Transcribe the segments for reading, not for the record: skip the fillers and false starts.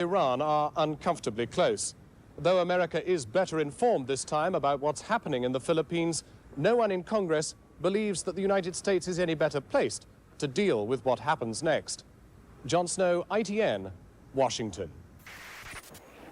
Iran are uncomfortably close. Though America is better informed this time about what's happening in the Philippines, no one in Congress believes that the United States is any better placed to deal with what happens next. Jon Snow, ITN, Washington.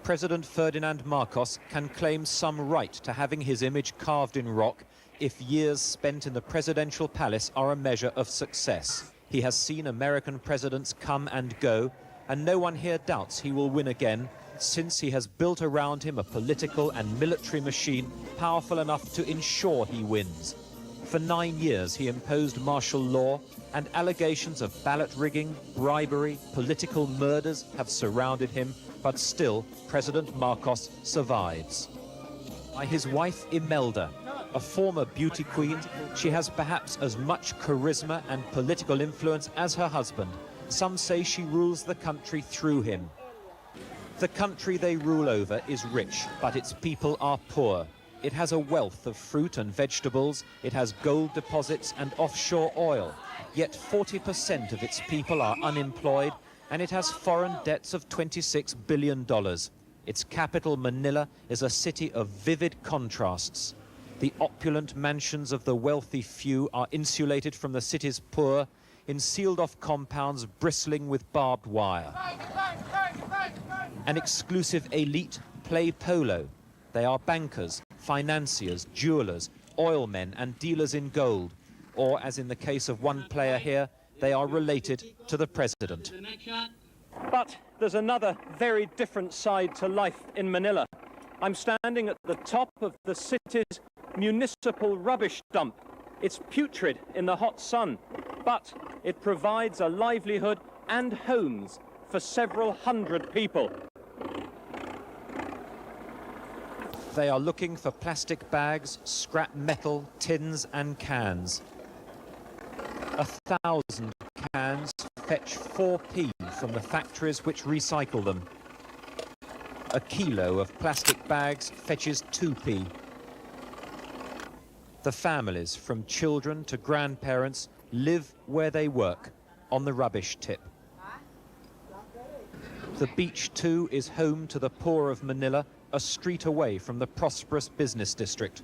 President Ferdinand Marcos can claim some right to having his image carved in rock if years spent in the presidential palace are a measure of success. He has seen American presidents come and go, and no one here doubts he will win again, since he has built around him a political and military machine powerful enough to ensure he wins. For 9 years he imposed martial law, and allegations of ballot rigging, bribery, political murders have surrounded him, but still President Marcos survives. By his wife Imelda, a former beauty queen, she has perhaps as much charisma and political influence as her husband. Some say she rules the country through him. The country they rule over is rich, but its people are poor. It has a wealth of fruit and vegetables, it has gold deposits and offshore oil, yet 40% of its people are unemployed, and it has foreign debts of $26 billion. Its capital, Manila, is a city of vivid contrasts. The opulent mansions of the wealthy few are insulated from the city's poor in sealed-off compounds bristling with barbed wire. An exclusive elite play polo. They are bankers, financiers, jewelers, oilmen and dealers in gold. Or, as in the case of one player here, they are related to the president. But there's another very different side to life in Manila. I'm standing at the top of the city's municipal rubbish dump. It's putrid in the hot sun, but it provides a livelihood and homes for several hundred people. They are looking for plastic bags, scrap metal, tins and cans. 1,000 cans fetch 4p from the factories which recycle them. A kilo of plastic bags fetches 2p. The families, from children to grandparents, live where they work, on the rubbish tip. The beach, too, is home to the poor of Manila, a street away from the prosperous business district.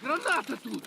Granata tu!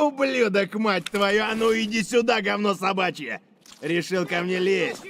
Ублюдок, мать твою, а ну иди сюда, говно собачье! Решил ко мне лезть.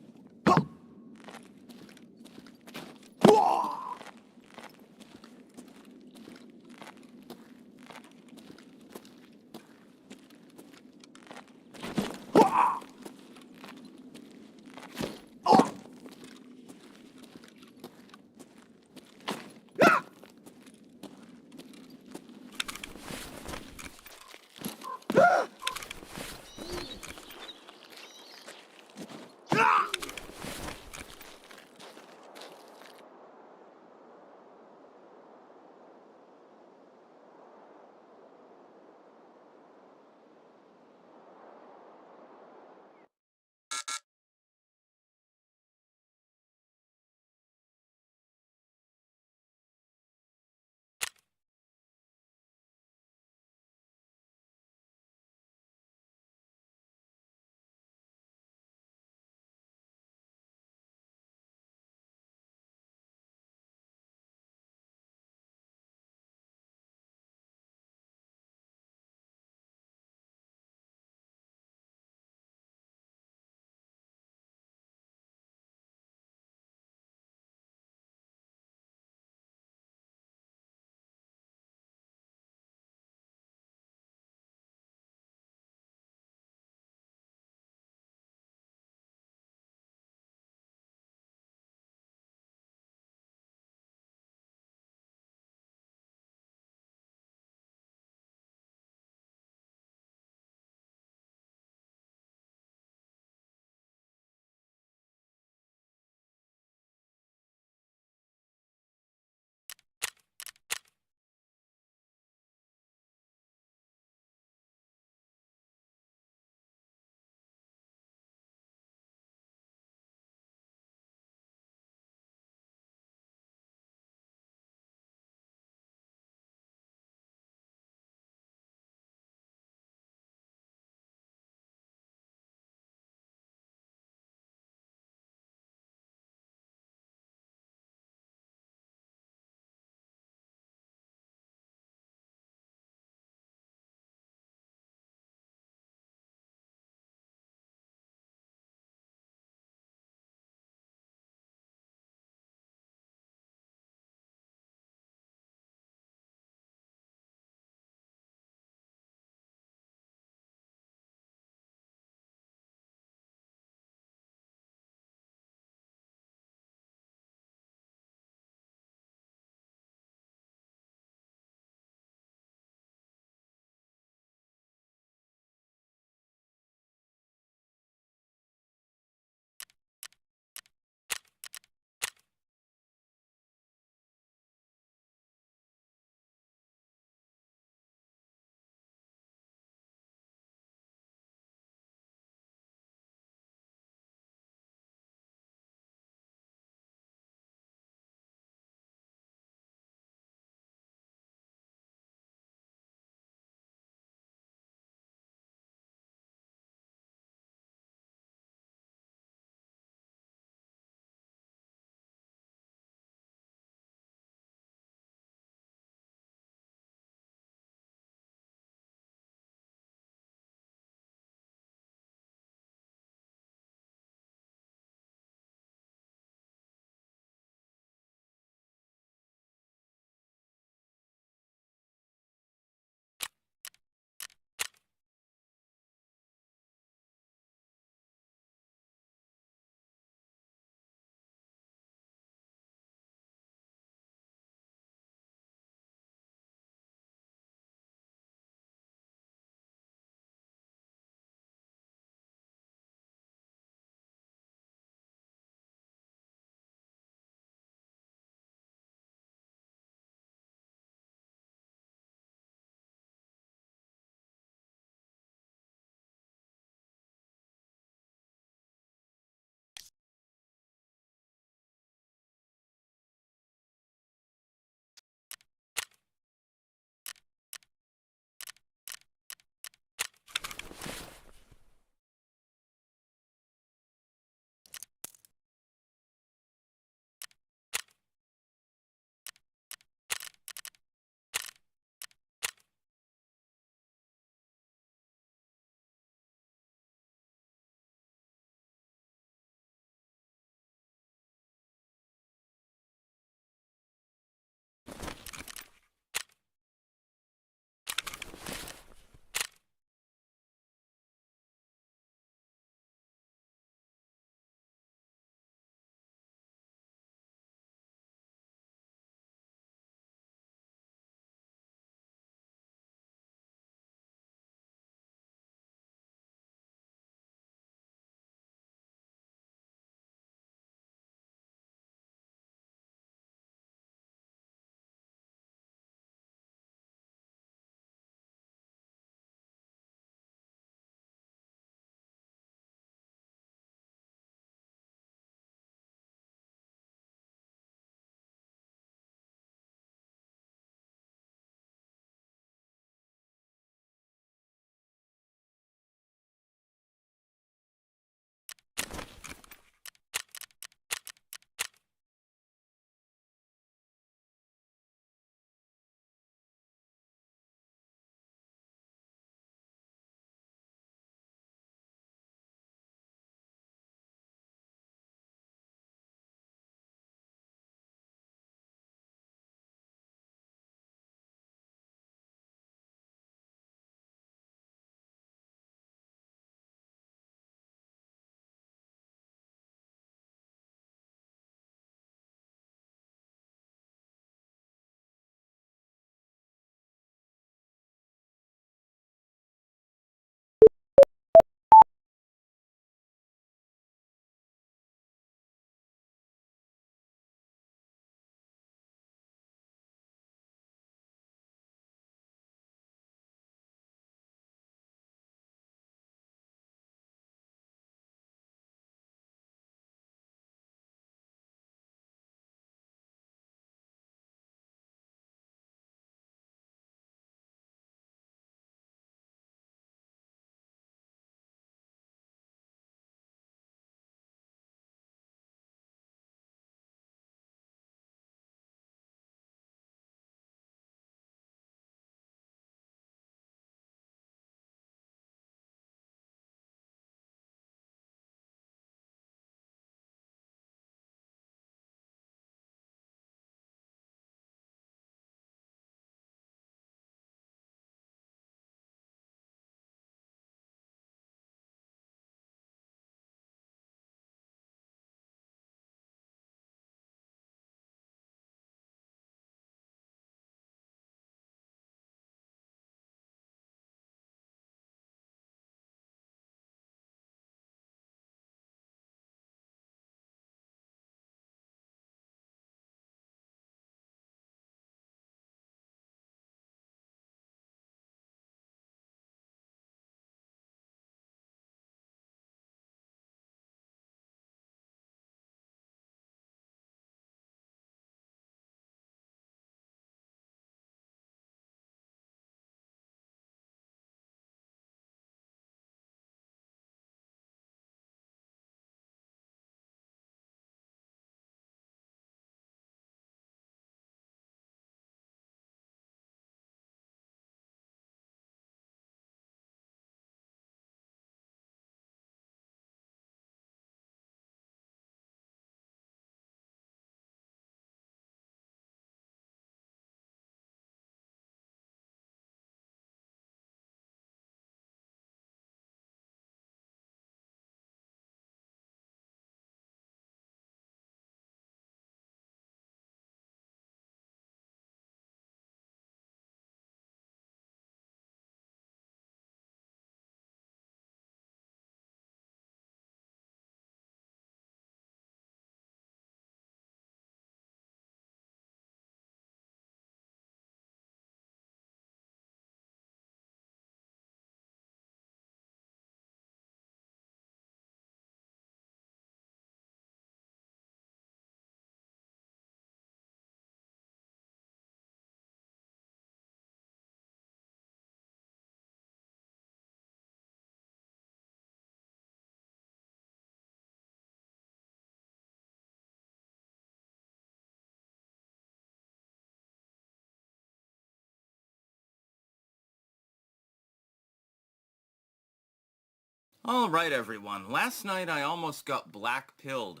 All right, everyone. Last night I almost got black-pilled.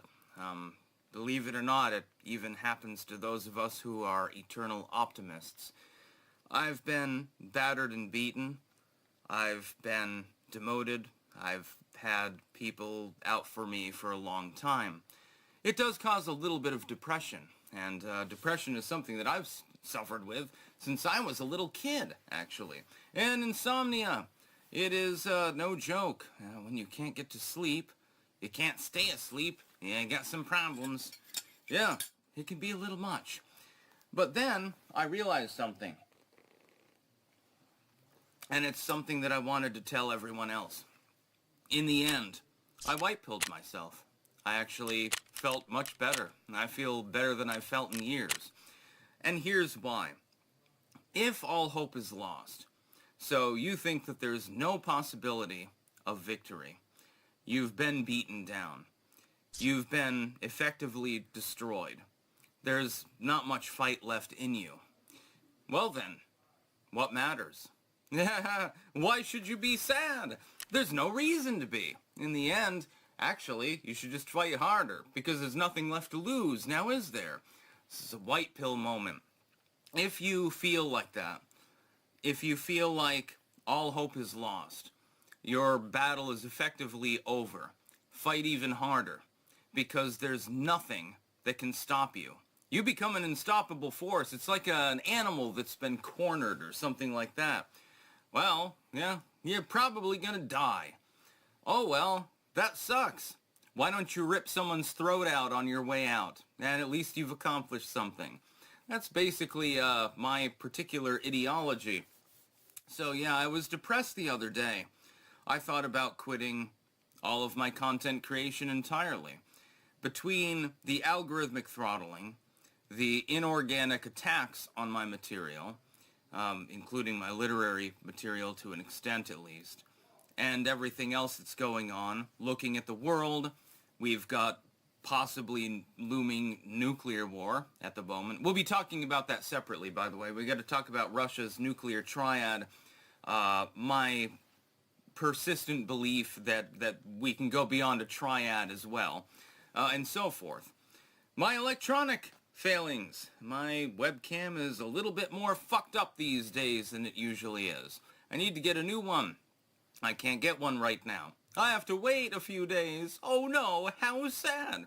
Believe it or not, it even happens to those of us who are eternal optimists. I've been battered and beaten. I've been demoted. I've had people out for me for a long time. It does cause a little bit of depression, and depression is something that I've suffered with since I was a little kid, actually. And insomnia. It is no joke. When you can't get to sleep, you can't stay asleep, you got some problems. Yeah, it can be a little much. But then I realized something. And it's something that I wanted to tell everyone else. In the end, I white-pilled myself. I actually felt much better. I feel better than I've felt in years. And here's why. If all hope is lost, so you think that there's no possibility of victory, you've been beaten down, you've been effectively destroyed, there's not much fight left in you, well then, what matters? Why should you be sad? There's no reason to be. In the end, actually, you should just fight harder, because there's nothing left to lose, now is there? This is a white pill moment. If you feel like that, if you feel like all hope is lost, your battle is effectively over, fight even harder, because there's nothing that can stop you. You become an unstoppable force. It's like an animal that's been cornered or something like that. Well, yeah, you're probably gonna die. Oh well, that sucks. Why don't you rip someone's throat out on your way out? And at least you've accomplished something. That's basically my particular ideology. So yeah, I was depressed the other day. I thought about quitting all of my content creation entirely. Between the algorithmic throttling, the inorganic attacks on my material, including my literary material to an extent at least, and everything else that's going on, looking at the world, we've got possibly looming nuclear war at the moment. We'll be talking about that separately, by the way. We got to talk about Russia's nuclear triad, my persistent belief that we can go beyond a triad as well, and so forth. My electronic failings. My webcam is a little bit more fucked up these days than it usually is. I need to get a new one. I can't get one right now. I have to wait a few days. Oh no, how sad.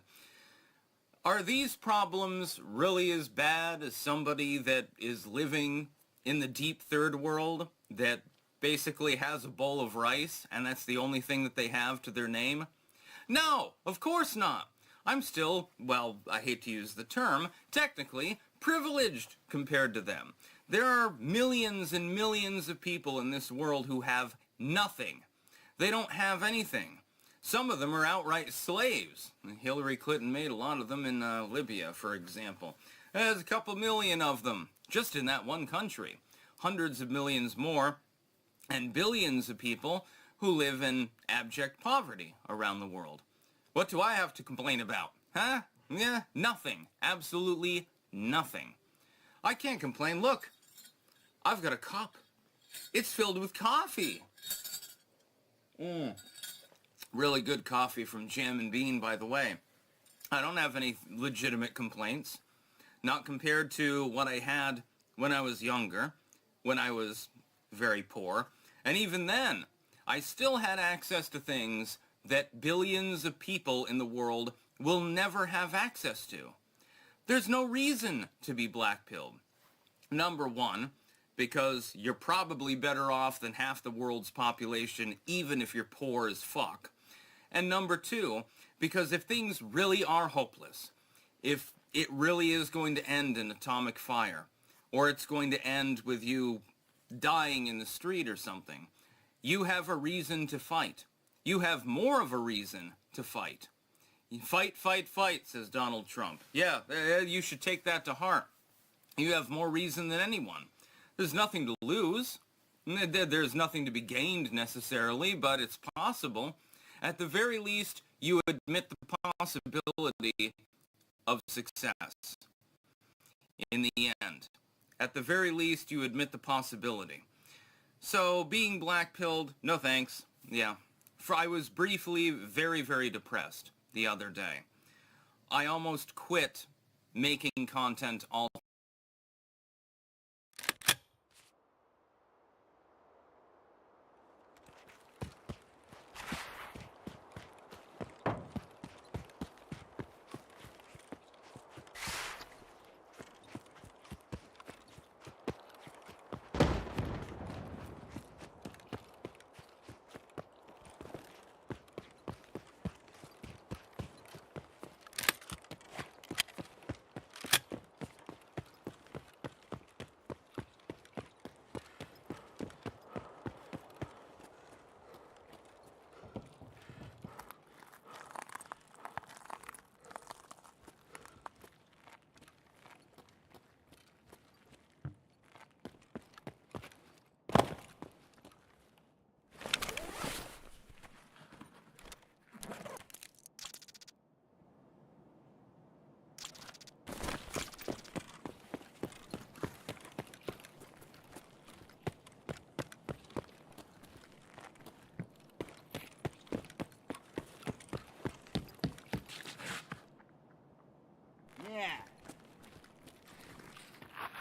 Are these problems really as bad as somebody that is living in the deep third world that basically has a bowl of rice and that's the only thing that they have to their name? No, of course not. I'm still, well, I hate to use the term, technically privileged compared to them. There are millions and millions of people in this world who have nothing. They don't have anything. Some of them are outright slaves. Hillary Clinton made a lot of them in Libya, for example. There's a couple million of them, just in that one country. Hundreds of millions more, and billions of people who live in abject poverty around the world. What do I have to complain about? Huh? Yeah, nothing. Absolutely nothing. I can't complain. Look, I've got a cup. It's filled with coffee. Really good coffee from Jam and Bean, by the way. I don't have any legitimate complaints. Not compared to what I had when I was younger, when I was very poor. And even then, I still had access to things that billions of people in the world will never have access to. There's no reason to be black-pilled. Number one, because you're probably better off than half the world's population, even if you're poor as fuck. And number two, because if things really are hopeless, if it really is going to end in atomic fire, or it's going to end with you dying in the street or something, you have a reason to fight. You have more of a reason to fight. Fight, fight, fight, says Donald Trump. Yeah, you should take that to heart. You have more reason than anyone. There's nothing to lose. There's nothing to be gained necessarily, but it's possible. At the very least, you admit the possibility of success in the end. At the very least, you admit the possibility. So, being black-pilled, no thanks. Yeah, I was briefly very, very depressed the other day. I almost quit making content all.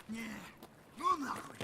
Не, ну нахуй.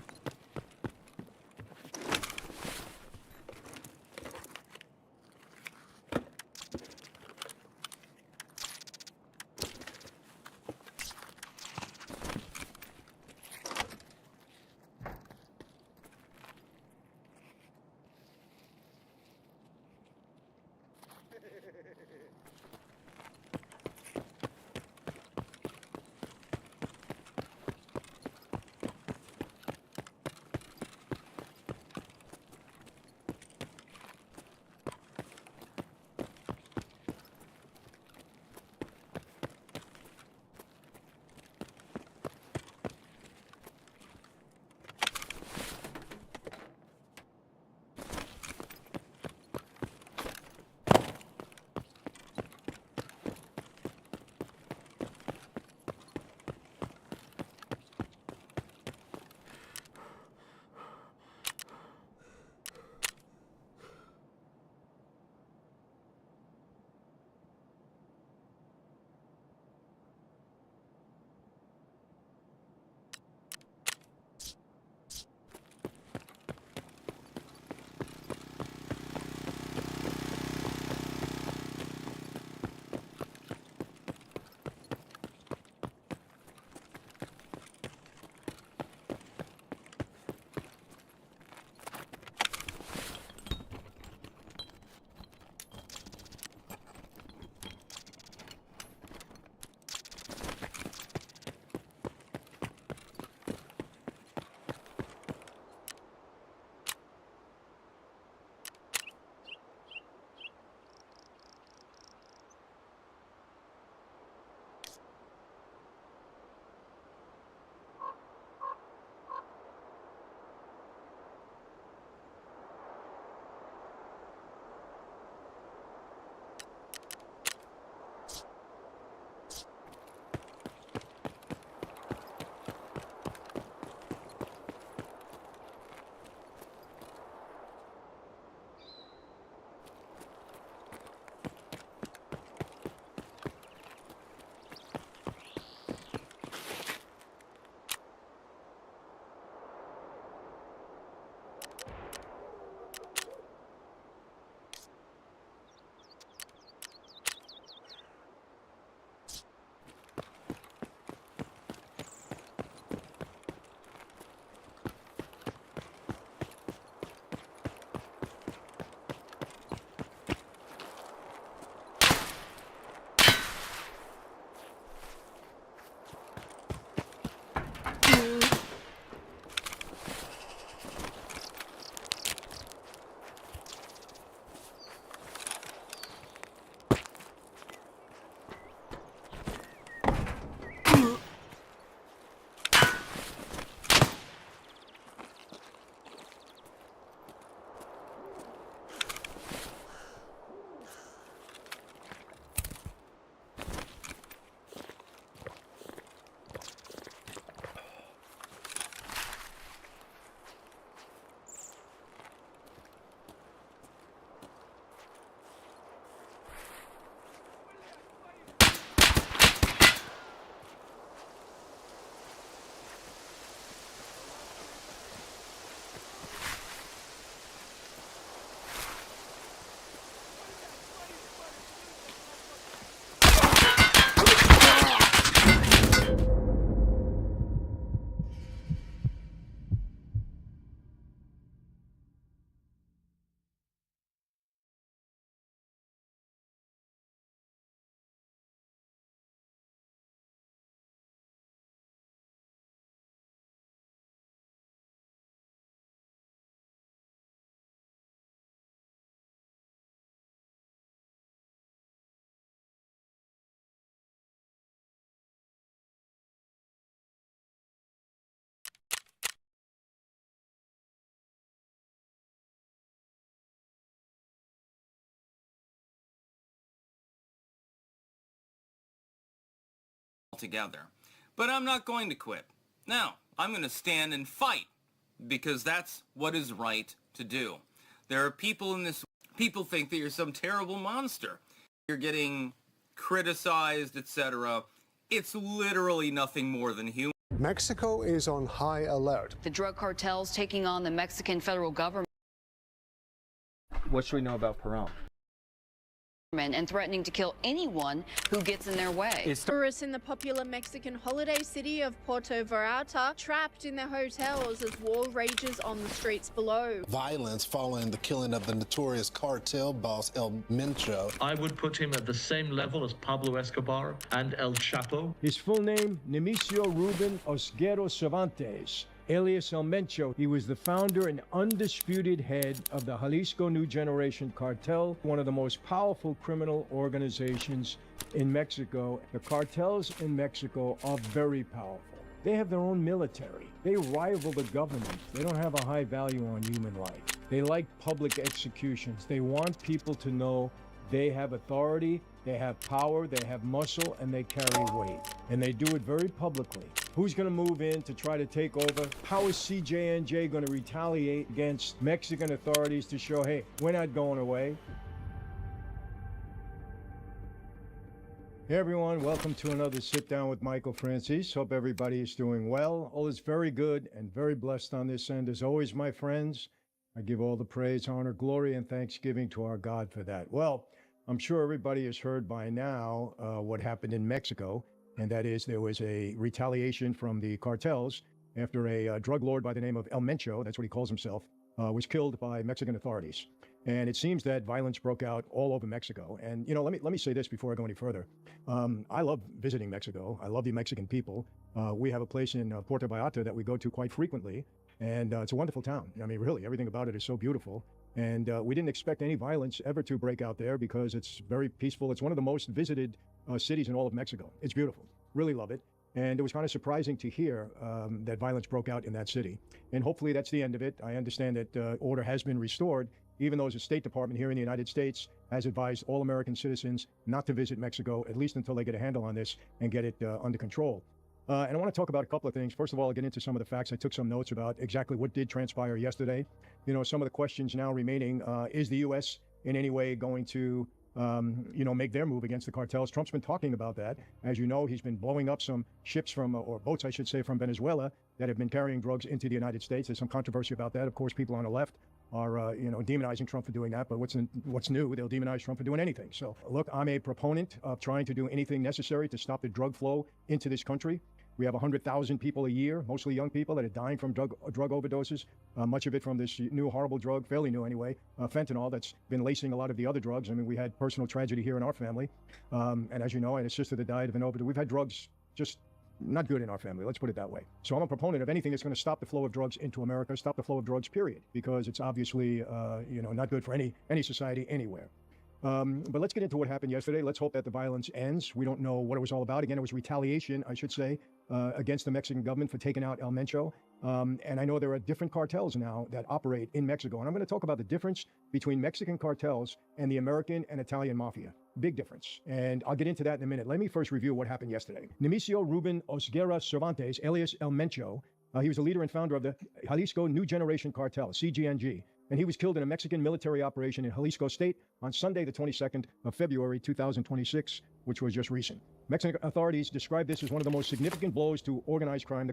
altogether. But I'm not going to quit. Now, I'm going to stand and fight, because that's what is right to do. There are people in this, people think that you're some terrible monster. You're getting criticized, etc. It's literally nothing more than human. Mexico is on high alert. The drug cartels taking on the Mexican federal government What should we know about Perón? and threatening to kill anyone who gets in their way. Tourists in the popular Mexican holiday city of Puerto Vallarta trapped in their hotels as war rages on the streets below. Violence following the killing of the notorious cartel boss El Mencho. I would put him at the same level as Pablo Escobar and El Chapo. His full name, Nemesio Ruben Osguero Cervantes, alias El Mencho. He was the founder and undisputed head of the Jalisco New Generation Cartel, one of the most powerful criminal organizations in Mexico. The cartels in Mexico are very powerful. They have their own military. They rival the government. They don't have a high value on human life. They like public executions. They want people to know they have authority, they have power, they have muscle, and they carry weight. And they do it very publicly. Who's going to move in to try to take over? How is CJNJ going to retaliate against Mexican authorities to show, hey, we're not going away? Hey everyone, welcome to another Sit Down with Michael Francis. Hope everybody is doing well. All is very good and very blessed on this end. As always, my friends, I give all the praise, honor, glory, and thanksgiving to our God for that. Well, I'm sure everybody has heard by now what happened in Mexico, and that is there was a retaliation from the cartels after a drug lord by the name of El Mencho, that's what he calls himself, was killed by Mexican authorities. And it seems that violence broke out all over Mexico. And, you know, let me say this before I go any further. I love visiting Mexico. I love the Mexican people. We have a place in Puerto Vallarta that we go to quite frequently, and it's a wonderful town. I mean, really, everything about it is so beautiful. And we didn't expect any violence ever to break out there because it's very peaceful. It's one of the most visited cities in all of Mexico. It's beautiful. Really love it. And it was kind of surprising to hear that violence broke out in that city. And hopefully that's the end of it. I understand that order has been restored, even though the State Department here in the United States has advised all American citizens not to visit Mexico, at least until they get a handle on this and get it under control. And I want to talk about a couple of things. First of all, I'll get into some of the facts. I took some notes about exactly what did transpire yesterday. You know, some of the questions now remaining, is the U.S. in any way going to, make their move against the cartels? Trump's been talking about that. As you know, he's been blowing up some ships from, or boats, I should say, from Venezuela that have been carrying drugs into the United States. There's some controversy about that. Of course, people on the left are, demonizing Trump for doing that. But what's new? They'll demonize Trump for doing anything. So, look, I'm a proponent of trying to do anything necessary to stop the drug flow into this country. We have 100,000 people a year, mostly young people, that are dying from drug overdoses, much of it from this new horrible drug, fairly new anyway, fentanyl, that's been lacing a lot of the other drugs. I mean, we had personal tragedy here in our family. And as you know, I had a sister that died of an overdose. We've had drugs just not good in our family, let's put it that way. So I'm a proponent of anything that's going to stop the flow of drugs into America, stop the flow of drugs, period, because it's obviously, not good for any society anywhere. But let's get into what happened yesterday. Let's hope that the violence ends. We don't know what it was all about. Again, it was retaliation, I should say, against the Mexican government for taking out El Mencho. And I know there are different cartels now that operate in Mexico. And I'm going to talk about the difference between Mexican cartels and the American and Italian mafia. Big difference. And I'll get into that in a minute. Let me first review what happened yesterday. Nemesio Ruben Osguero Cervantes, alias El Mencho, he was the leader and founder of the Jalisco New Generation Cartel, CGNG. And he was killed in a Mexican military operation in Jalisco State on Sunday, the 22nd of February, 2026, which was just recent. Mexican authorities described this as one of the most significant blows to organized crime.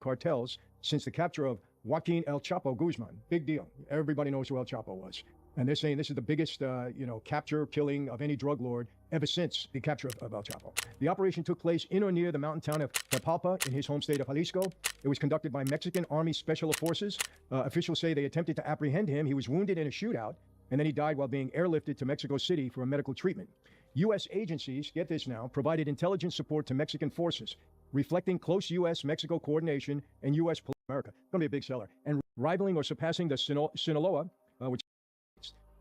cartels since the capture of Joaquin El Chapo Guzman. Big deal. Everybody knows who El Chapo was. And they're saying this is the biggest, capture, killing of any drug lord ever since the capture of El Chapo. The operation took place in or near the mountain town of Tapalpa in his home state of Jalisco. It was conducted by Mexican Army Special Forces. Officials say they attempted to apprehend him. He was wounded in a shootout, and then he died while being airlifted to Mexico City for a medical treatment. U.S. agencies, get this now, provided intelligence support to Mexican forces, reflecting close U.S.-Mexico coordination and U.S. police America. It's going to be a big seller. And rivaling or surpassing the Sinaloa, which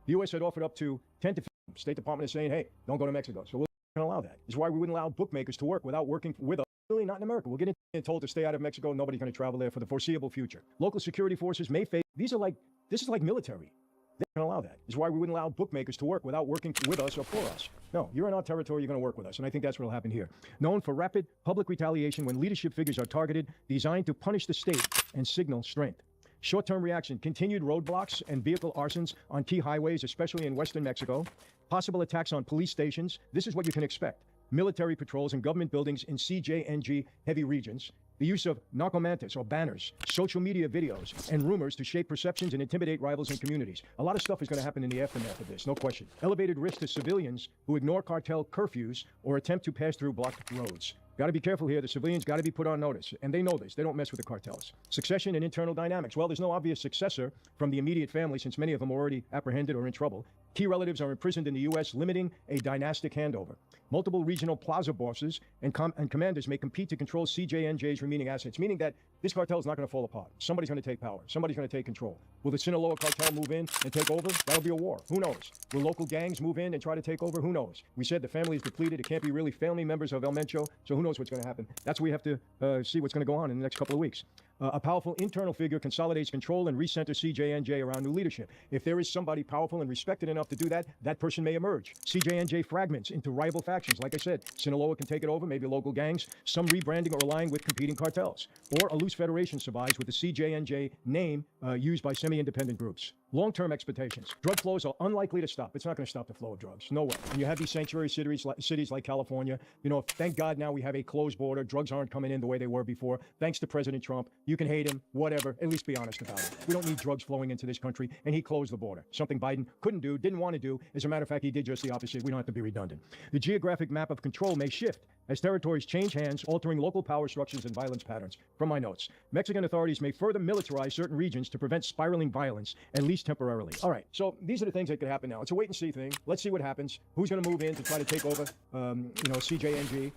the U.S. had offered up to 10 to 15. State Department is saying, hey, don't go to Mexico. So we're not going to allow that. This is why we wouldn't allow bookmakers to work without working with us. Really not in America. We're getting told to stay out of Mexico. Nobody's going to travel there for the foreseeable future. Local security forces may face, this is like military. They're going to allow that. This is why we wouldn't allow bookmakers to work without working with us or for us. No, you're in our territory, you're going to work with us. And I think that's what will happen here. Known for rapid public retaliation when leadership figures are targeted, designed to punish the state and signal strength. Short-term reaction, continued roadblocks and vehicle arsons on key highways, especially in western Mexico. Possible attacks on police stations. This is what you can expect. Military patrols and government buildings in CJNG heavy regions. The use of narcomantis or banners, social media videos, and rumors to shape perceptions and intimidate rivals and communities. A lot of stuff is going to happen in the aftermath of this, no question. Elevated risk to civilians who ignore cartel curfews or attempt to pass through blocked roads. Got to be careful here. The civilians got to be put on notice. And they know this. They don't mess with the cartels. Succession and internal dynamics. Well, there's no obvious successor from the immediate family since many of them are already apprehended or in trouble. Key relatives are imprisoned in the U.S., limiting a dynastic handover. Multiple regional plaza bosses and commanders may compete to control CJNJ's remaining assets, meaning that this cartel is not going to fall apart. Somebody's going to take power. Somebody's going to take control. Will the Sinaloa cartel move in and take over? That'll be a war. Who knows? Will local gangs move in and try to take over? Who knows? We said the family is depleted. It can't be really family members of El Mencho, so who knows what's going to happen? That's why we have to see what's going to go on in the next couple of weeks. A powerful internal figure consolidates control and recenter CJNJ around new leadership. If there is somebody powerful and respected enough to do that, that person may emerge. CJNJ fragments into rival factions. Like I said, Sinaloa can take it over, maybe local gangs, some rebranding or aligning with competing cartels. Or a loose federation survives with the CJNJ name used by semi-independent groups. Long-term expectations. Drug flows are unlikely to stop. It's not going to stop the flow of drugs. No way. And you have these sanctuary cities like California. You know, thank God now we have a closed border. Drugs aren't coming in the way they were before. Thanks to President Trump. You can hate him, whatever. At least be honest about it. We don't need drugs flowing into this country. And he closed the border. Something Biden couldn't do, didn't want to do. As a matter of fact, he did just the opposite. We don't have to be redundant. The geographic map of control may shift as territories change hands, altering local power structures and violence patterns. From my notes, Mexican authorities may further militarize certain regions to prevent spiraling violence, at least temporarily. All right, so these are the things that could happen now. It's a wait-and-see thing. Let's see what happens. Who's going to move in to try to take over, CJNG?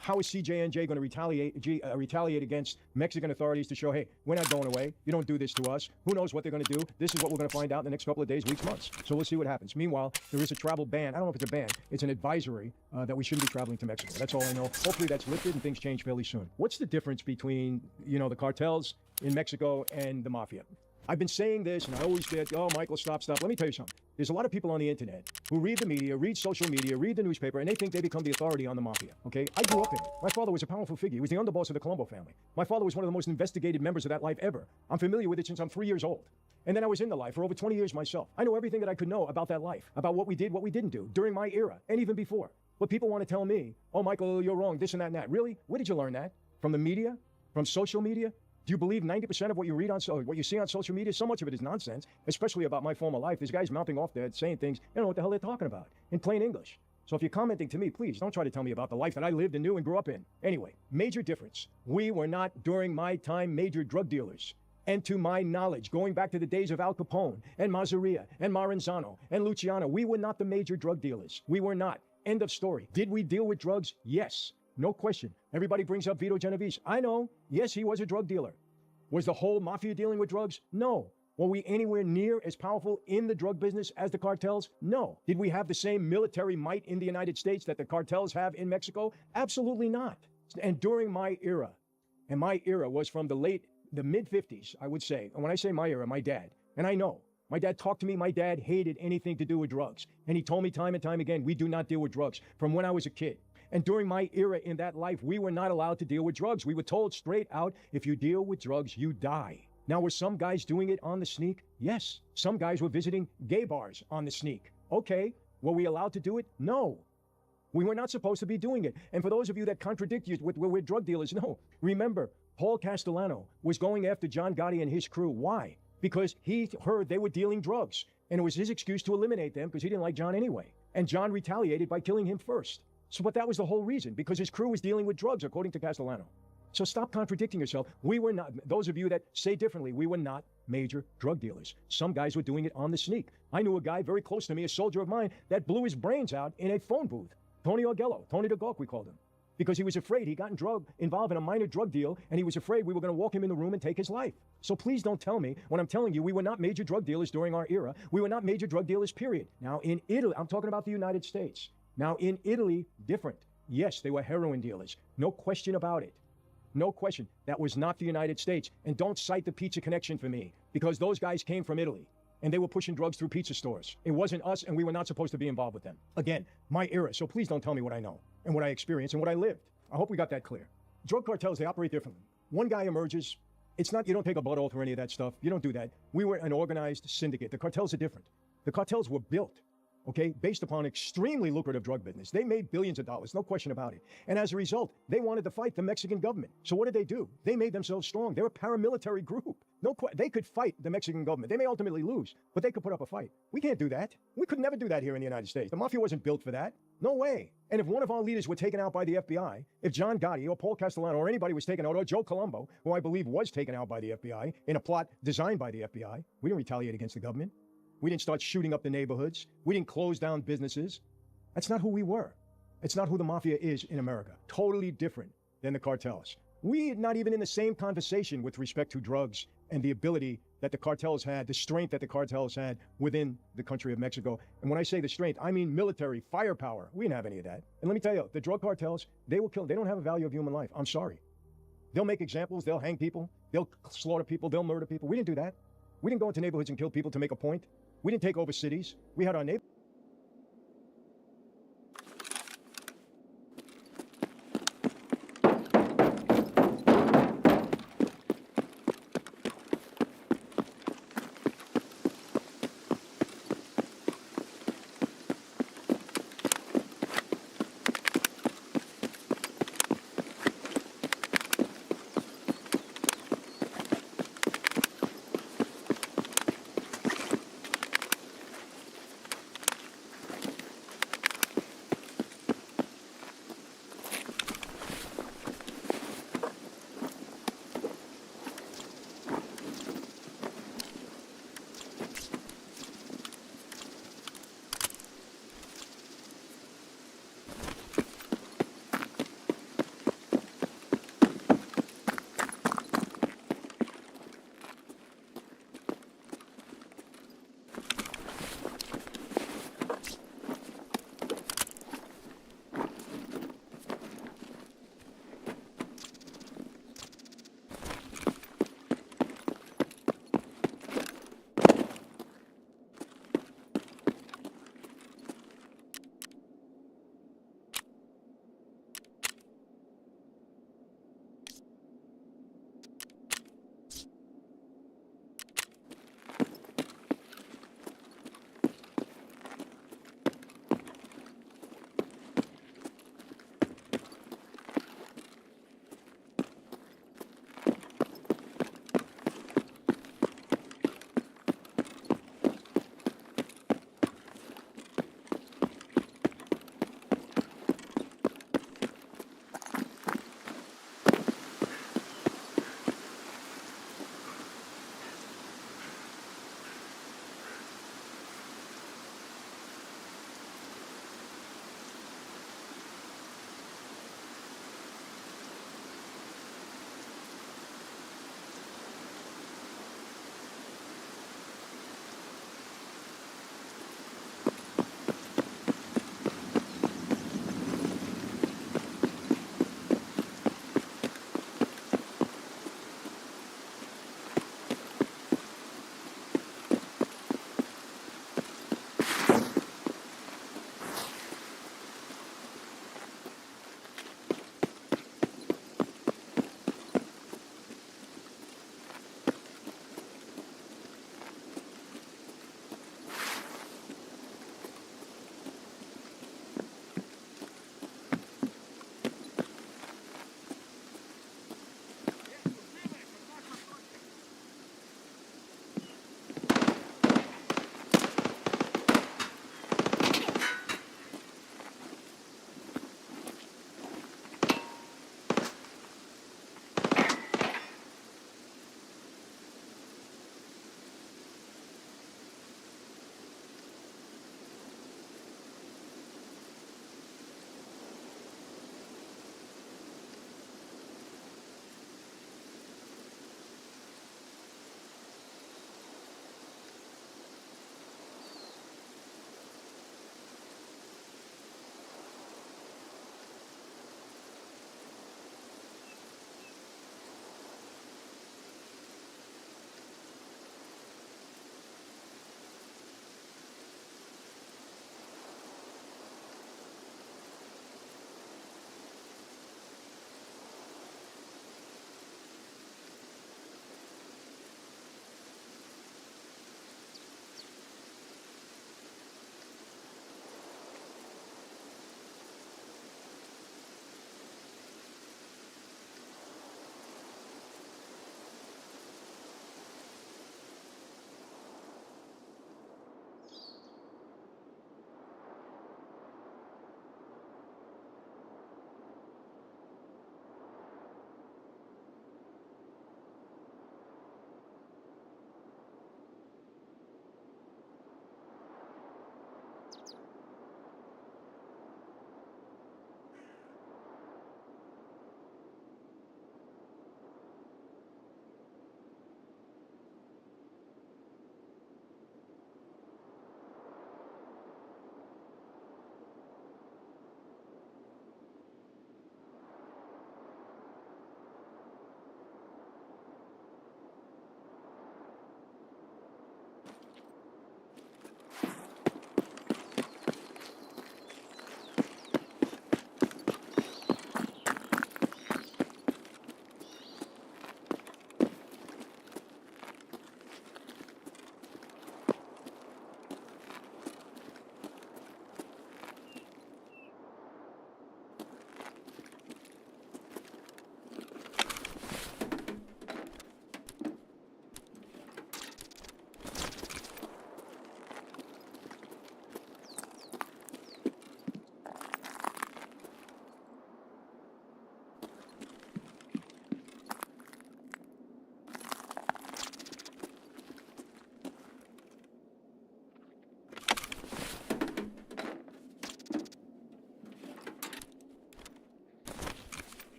How is CJNJ going to retaliate against Mexican authorities to show, hey, we're not going away. You don't do this to us. Who knows what they're going to do? This is what we're going to find out in the next couple of days, weeks, months. So we'll see what happens. Meanwhile, there is a travel ban. I don't know if it's a ban. It's an advisory that we shouldn't be traveling to Mexico. That's all I know. Hopefully that's lifted and things change fairly soon. What's the difference between, the cartels in Mexico and the mafia? I've been saying this, and I always get, oh, Michael, stop. Let me tell you something. There's a lot of people on the internet who read the media, read social media, read the newspaper, and they think they become the authority on the mafia, okay? I grew up in it. My father was a powerful figure. He was the underboss of the Colombo family. My father was one of the most investigated members of that life ever. I'm familiar with it since I'm 3 years old. And then I was in the life for over 20 years myself. I know everything that I could know about that life, about what we did, what we didn't do, during my era, and even before. But people want to tell me, oh, Michael, you're wrong, this and that and that. Really? Where did you learn that? From the media? From social media? Do you believe 90% of what you read on what you see on social media? So much of it is nonsense, especially about my former life. There's guys mouthing off there saying things, they don't know what the hell they're talking about in plain English. So if you're commenting to me, please don't try to tell me about the life that I lived and knew and grew up in. Anyway, major difference. We were not, during my time, major drug dealers. And to my knowledge, going back to the days of Al Capone and Mazzaria and Maranzano and Luciano, we were not the major drug dealers. We were not. End of story. Did we deal with drugs? Yes. No question. Everybody brings up Vito Genovese. I know. Yes, he was a drug dealer. Was the whole mafia dealing with drugs? No. Were we anywhere near as powerful in the drug business as the cartels? No. Did we have the same military might in the United States that the cartels have in Mexico? Absolutely not. And during my era, and my era was from the mid-50s, I would say. And when I say my era, my dad. And I know. My dad talked to me. My dad hated anything to do with drugs. And he told me time and time again, we do not deal with drugs from when I was a kid. And during my era in that life, we were not allowed to deal with drugs. We were told straight out, if you deal with drugs, you die. Now, were some guys doing it on the sneak? Yes. Some guys were visiting gay bars on the sneak. Okay. Were we allowed to do it? No. We were not supposed to be doing it. And for those of you that contradict you with we're drug dealers, no. Remember, Paul Castellano was going after John Gotti and his crew. Why? Because he heard they were dealing drugs. And it was his excuse to eliminate them because he didn't like John anyway. And John retaliated by killing him first. So, but that was the whole reason, because his crew was dealing with drugs, according to Castellano. So stop contradicting yourself. We were not, those of you that say differently, we were not major drug dealers. Some guys were doing it on the sneak. I knew a guy very close to me, a soldier of mine, that blew his brains out in a phone booth. Tony Orgello, Tony the Gawk, we called him. Because he was afraid he got involved in a minor drug deal, and he was afraid we were going to walk him in the room and take his life. So please don't tell me, when I'm telling you we were not major drug dealers during our era, we were not major drug dealers, period. Now in Italy, I'm talking about the United States. Now in Italy, different. Yes, they were heroin dealers. No question about it. No question. That was not the United States. And don't cite the pizza connection for me, because those guys came from Italy. And they were pushing drugs through pizza stores. It wasn't us, and we were not supposed to be involved with them. Again, my era, so please don't tell me what I know, and what I experienced, and what I lived. I hope we got that clear. Drug cartels, they operate differently. One guy emerges. It's not, you don't take a blood oath or any of that stuff. You don't do that. We were an organized syndicate. The cartels are different. The cartels were built, okay, based upon extremely lucrative drug business. They made billions of dollars, no question about it. And as a result, they wanted to fight the Mexican government. So what did they do? They made themselves strong. They're a paramilitary group. They could fight the Mexican government. They may ultimately lose, but they could put up a fight. We can't do that. We could never do that here in the United States. The mafia wasn't built for that. No way. And if one of our leaders were taken out by the FBI, if John Gotti or Paul Castellano or anybody was taken out, or Joe Colombo, who I believe was taken out by the FBI in a plot designed by the FBI, we didn't retaliate against the government. We didn't start shooting up the neighborhoods. We didn't close down businesses. That's not who we were. It's not who the mafia is in America. Totally different than the cartels. We're not even in the same conversation with respect to drugs and the ability that the cartels had, the strength that the cartels had within the country of Mexico. And when I say the strength, I mean military, firepower. We didn't have any of that. And let me tell you, the drug cartels, they will kill. They don't have a value of human life. I'm sorry. They'll make examples. They'll hang people. They'll slaughter people. They'll murder people. We didn't do that. We didn't go into neighborhoods and kill people to make a point. We didn't take over cities. We had our neighbors.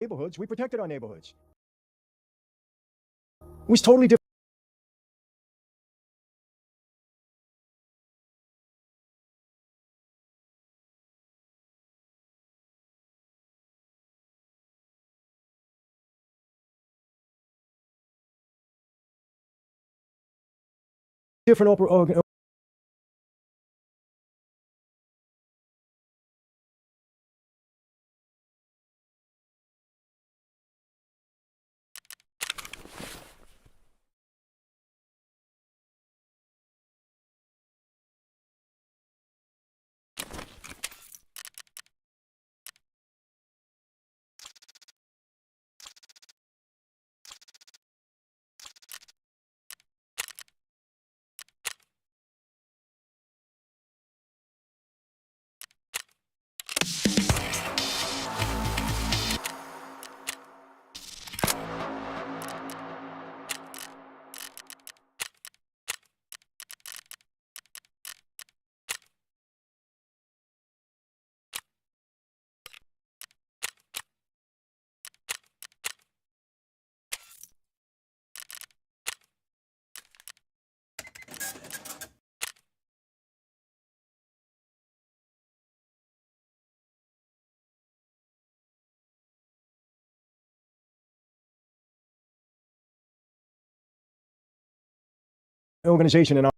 neighborhoods. We protected our neighborhoods. It was totally different. Different organization in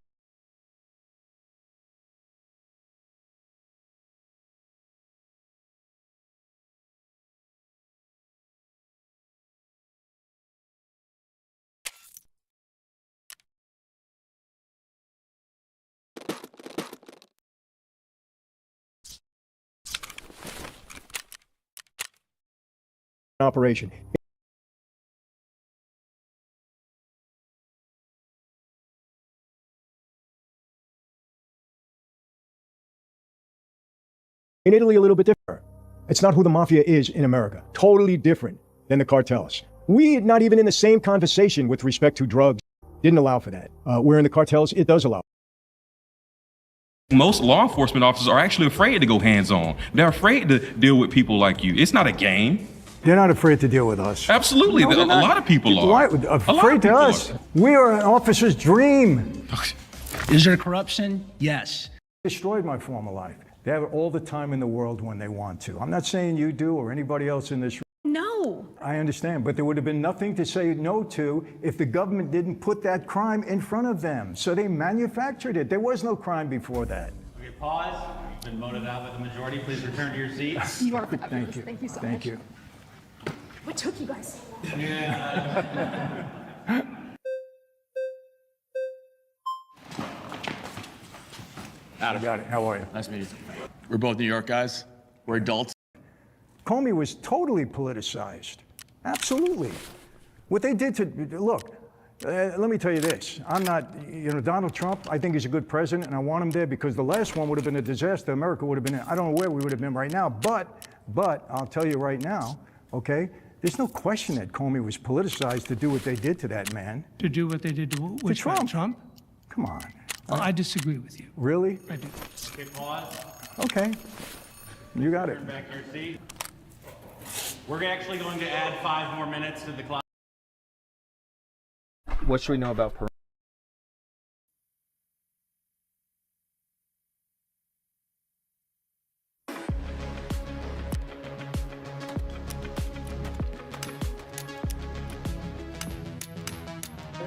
operation. In Italy, a little bit different. It's not who the mafia is in America. Totally different than the cartels. We're not even in the same conversation with respect to drugs. Didn't allow for that. Where in the cartels, it does allow. Most law enforcement officers are actually afraid to go hands-on. They're afraid to deal with people like you. It's not a game. They're not afraid to deal with us. Absolutely. No, a lot of people are. Afraid to us. We are an officer's dream. Is there corruption? Yes. Destroyed my former life. They have all the time in the world when they want to. I'm not saying you do or anybody else in this room. No. I understand, but there would have been nothing to say no to if the government didn't put that crime in front of them. So they manufactured it. There was no crime before that. Okay, pause. You've been voted out by the majority. Please return to your seats. You are fabulous. Thank you. Thank you so much. Thank you. What took you guys? Yeah. Adam. Got it. How are you? Nice to meet you. We're both New York guys. We're adults. Comey was totally politicized. Absolutely. What they did to, look, let me tell you this. I'm not, Donald Trump, I think he's a good president, and I want him there because the last one would have been a disaster. America would have been, I don't know where we would have been right now, but I'll tell you right now, okay, there's no question that Comey was politicized to do what they did to that man. To do what they did to Trump. Trump? Come on. Well, I disagree with you. Really? I do. Okay, pause. Okay. You got it. Turn back to your seat. We're actually going to add 5 more minutes to the clock. What should we know about Perot?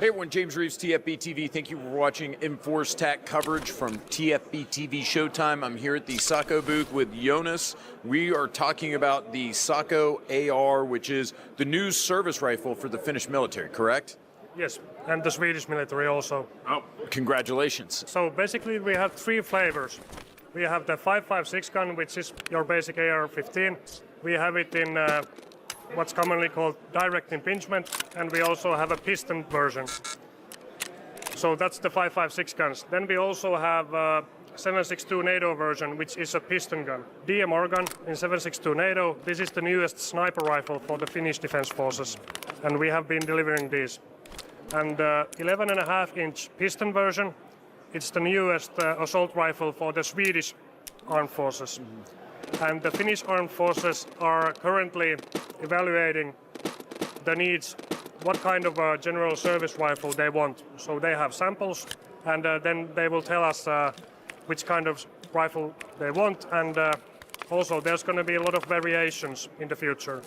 Hey everyone, James Reeves, TFB TV. Thank you for watching Enforce TAC coverage from TFB TV Showtime. I'm here at the SACO booth with Jonas. We are talking about the SACO AR, which is the new service rifle for the Finnish military, correct? Yes, and the Swedish military also. Oh, congratulations. So basically we have 3 flavors. We have the 5.56 gun, which is your basic AR-15. We have it in what's commonly called direct impingement, and we also have a piston version. So that's the 5.56 guns. Then we also have 7.62 NATO version, which is a piston gun. DMR gun in 7.62 NATO. This is the newest sniper rifle for the Finnish Defense Forces, and we have been delivering these. And 11.5-inch piston version, it's the newest assault rifle for the Swedish Armed Forces. And the Finnish Armed Forces are currently evaluating the needs, what kind of a general service rifle they want. So they have samples, and then they will tell us which kind of rifle they want, and also there's going to be a lot of variations in the future.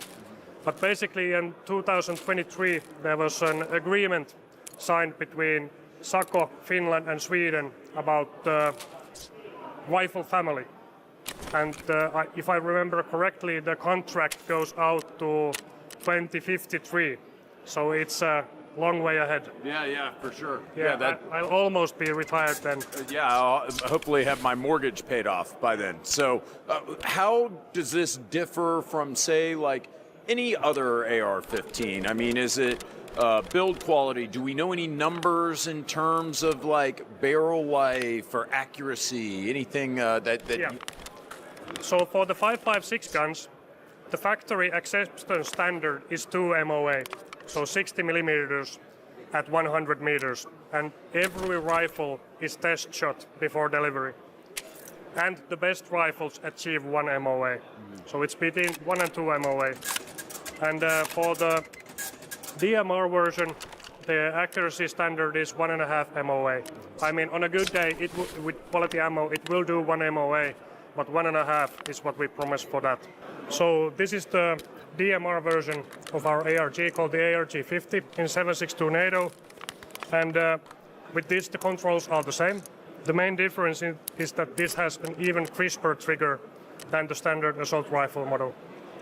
But basically in 2023 there was an agreement signed between SACO, Finland and Sweden about the rifle family. And if I remember correctly, the contract goes out to 2053. So it's a long way ahead. Yeah, for sure. Yeah, I'll almost be retired then. Yeah, I'll hopefully have my mortgage paid off by then. So how does this differ from, say, like any other AR-15? I mean, is it build quality? Do we know any numbers in terms of like barrel life or accuracy? Anything that yeah. So for the 5.56 guns, the factory acceptance standard is 2 MOA, so 60 millimeters at 100 meters, and every rifle is test shot before delivery. And the best rifles achieve 1 MOA, so it's between 1 and 2 MOA. And for the DMR version, the accuracy standard is 1.5 MOA. I mean, on a good day, with quality ammo, it will do 1 MOA, but 1.5 is what we promise for that. So this is the DMR version of our ARG called the ARG-50 in 7.62 NATO. And with this, the controls are the same. The main difference is that this has an even crisper trigger than the standard assault rifle model.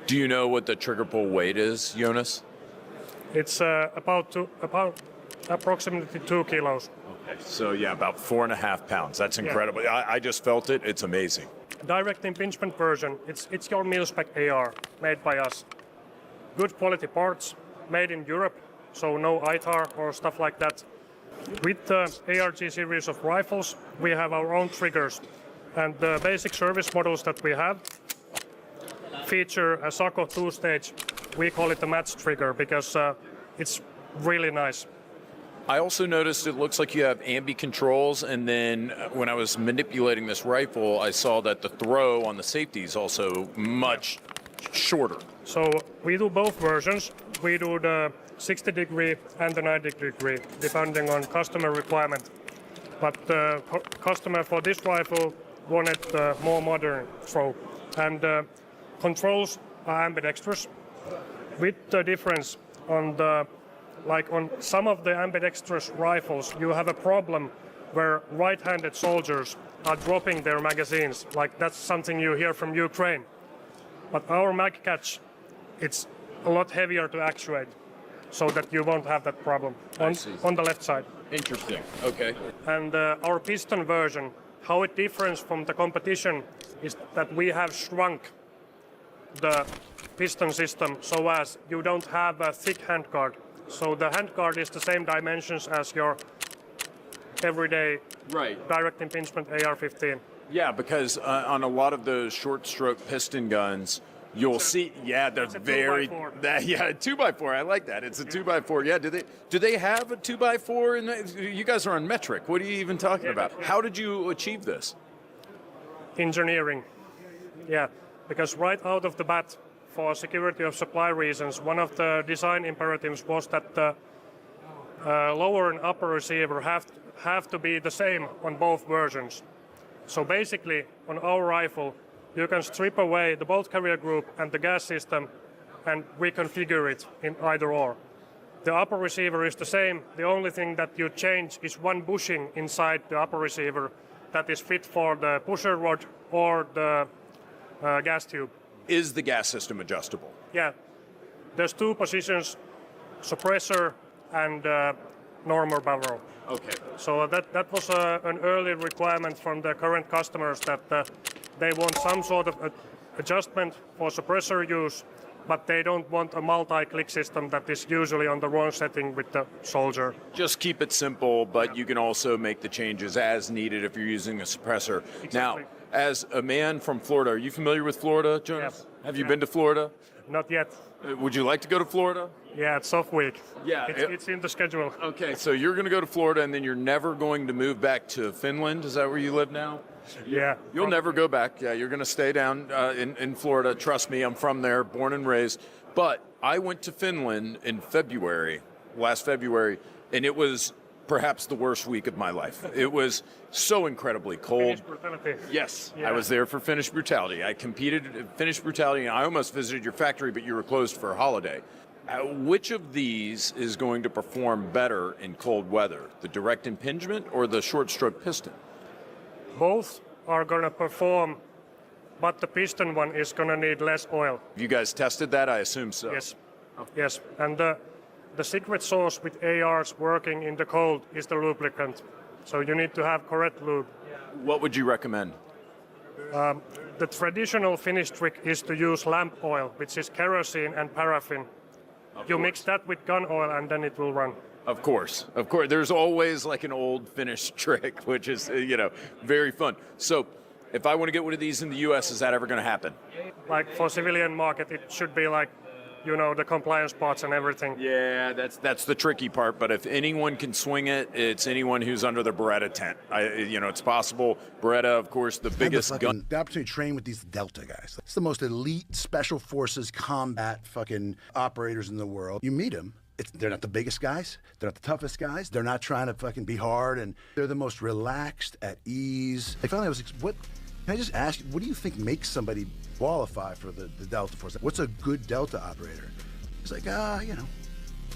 Do you know what the trigger pull weight is, Jonas? It's about approximately 2 kilos. Okay, so yeah, about 4.5 pounds. That's incredible. Yeah. I just felt it. It's amazing. Direct impingement version, it's your mil-spec AR, made by us. Good quality parts, made in Europe, so no ITAR or stuff like that. With the ARG series of rifles, we have our own triggers. And the basic service models that we have feature a SACO 2-stage. We call it the match trigger because it's really nice. I also noticed it looks like you have ambi controls, and then when I was manipulating this rifle, I saw that the throw on the safety is also much shorter. So we do both versions. We do the 60-degree and the 90-degree, depending on customer requirement. But the customer for this rifle wanted the more modern throw. And controls are ambidextrous, with the difference on the on some of the ambidextrous rifles, you have a problem where right-handed soldiers are dropping their magazines. Like that's something you hear from Ukraine. But our mag catch, it's a lot heavier to actuate, so that you won't have that problem on the left side. Interesting. Okay. And our piston version, how it differs from the competition is that we have shrunk the piston system so as you don't have a thick handguard. So the handguard is the same dimensions as your everyday direct impingement AR-15. Yeah, because on a lot of those short stroke piston guns, you'll see, they're very, 2x4. I like that. It's a 2x4. Yeah, do they have a 2x4? You guys are on metric. What are you even talking about? How did you achieve this? Engineering. Yeah, because right out of the bat, for security of supply reasons, one of the design imperatives was that the lower and upper receiver have to be the same on both versions. So basically, on our rifle, you can strip away the bolt carrier group and the gas system and reconfigure it in either or. The upper receiver is the same. The only thing that you change is one bushing inside the upper receiver that is fit for the pusher rod or the gas tube. Is the gas system adjustable? Yeah. There's 2 positions, suppressor and normal barrel. Okay. So that was an early requirement from the current customers that they want some sort of adjustment for suppressor use, but they don't want a multi-click system that is usually on the wrong setting with the soldier. Just keep it simple, but you can also make the changes as needed if you're using a suppressor. Exactly. Now, as a man from Florida, are you familiar with Florida, Jonas? Yeah. Have you been to Florida? Not yet. Would you like to go to Florida? Yeah, it's off week. Yeah. It's in the schedule. Okay, so you're going to go to Florida and then you're never going to move back to Finland? Is that where you live now? Yeah. You'll never go back. Yeah, you're going to stay down in Florida. Trust me, I'm from there, born and raised. But I went to Finland in February, last February, and it was perhaps the worst week of my life. It was so incredibly cold. Finnish brutality. Yes, Yeah. I was there for Finnish brutality. I competed in Finnish brutality, and I almost visited your factory, but you were closed for a holiday. Which of these is going to perform better in cold weather, the direct impingement or the short stroke piston? Both are going to perform, but the piston one is going to need less oil. You guys tested that? I assume so. Yes. Yes. And the secret sauce with ARs working in the cold is the lubricant. So you need to have correct lube. What would you recommend? The traditional Finnish trick is to use lamp oil, which is kerosene and paraffin. You mix that with gun oil and then it will run. Of course. There's always like an old Finnish trick, which is, very fun. So if I want to get one of these in the U.S., is that ever going to happen? Like for civilian market, it should be like, the compliance parts and everything. Yeah, that's the tricky part. But if anyone can swing it, it's anyone who's under the Beretta tent. It's possible. Beretta, of course, the biggest gun. The opportunity to train with these Delta guys. It's the most elite special forces combat fucking operators in the world. You meet them. They're not the biggest guys. They're not the toughest guys. They're not trying to fucking be hard, and they're the most relaxed, at ease. Finally, I was like, what? Can I just ask you, what do you think makes somebody qualify for the Delta Force? What's a good Delta operator? He's like,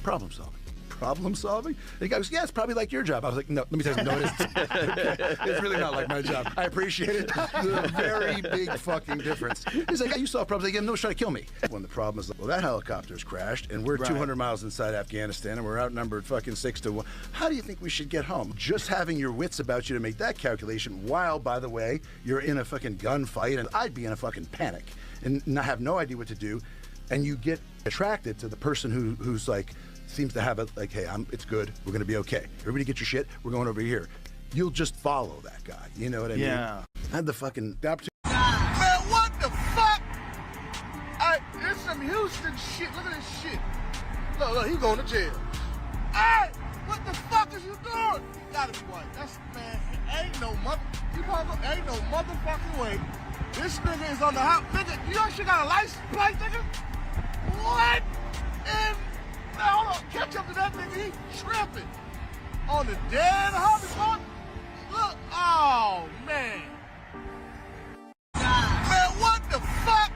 problem solving. Problem solving? And the guy goes, yeah, it's probably like your job. I was like, no, let me tell you, no, it isn't. Okay. It's really not like my job. I appreciate it. There's a very big fucking difference. He's like, you solve problems. Like, no one's trying to kill me. When the problem is, well, that helicopter's crashed, and we're 200 miles inside Afghanistan, and we're outnumbered fucking 6-1. How do you think we should get home? Just having your wits about you to make that calculation, while, by the way, you're in a fucking gunfight, and I'd be in a fucking panic and have no idea what to do, and you get attracted to the person who's like, seems to have it like, hey, it's good. We're going to be okay. Everybody get your shit. We're going over here. You'll just follow that guy. You know what I mean? Yeah. I had the fucking opportunity. Man, what the fuck? It's some Houston shit. Look at this shit. Look, he going to jail. Hey, what the fuck is you doing? You gotta be white. Ain't no motherfucking way. This nigga is on the hot. Nigga, you actually got a license plate, nigga? What? Now, hold on, catch up to that nigga, he tripping. On the dead Hollywood? Look, oh, man. Man, what the fuck?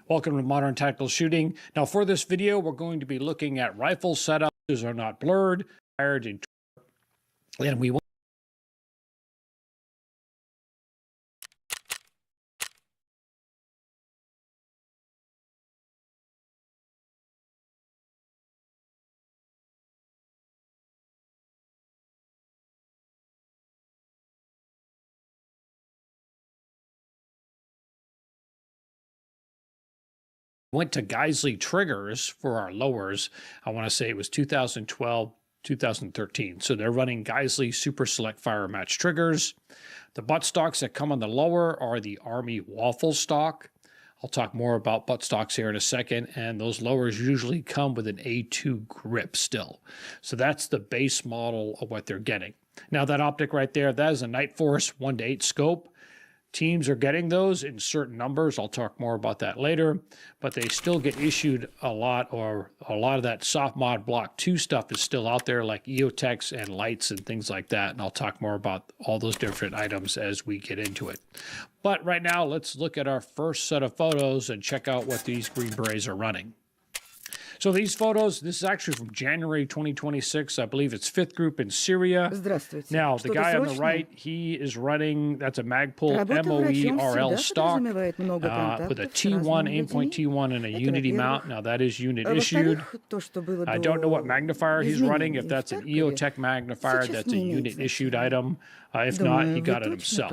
Welcome to Modern Tactical Shooting. Now for this video, we're going to be looking at rifle setups. These are not blurred, fired in, and we went to Geisley triggers for our lowers. I want to say it was 2012, 2013. So they're running Geisley Super Select Fire Match triggers. The butt stocks that come on the lower are the Army Waffle stock. I'll talk more about butt stocks here in a second, and those lowers usually come with an A2 grip still. So that's the base model of what they're getting. Now that optic right there, that is a Night Force 1:8 scope. Teams are getting those in certain numbers. I'll talk more about that later, but they still get issued a lot, or a lot of that soft mod block 2 stuff is still out there, like EOTechs and lights and things like that. And I'll talk more about all those different items as we get into it. But right now, let's look at our first set of photos and check out what these Green Berets are running. So these photos, this is actually from January 2026. I believe it's 5th group in Syria. Now, the guy on the right, he is running, that's a Magpul MOE RL stock with a T1, aimpoint T1, and a Unity mount. Now, that is unit issued. I don't know what magnifier he's running. If that's an EOTech magnifier, that's a unit issued item. If not, he got it himself.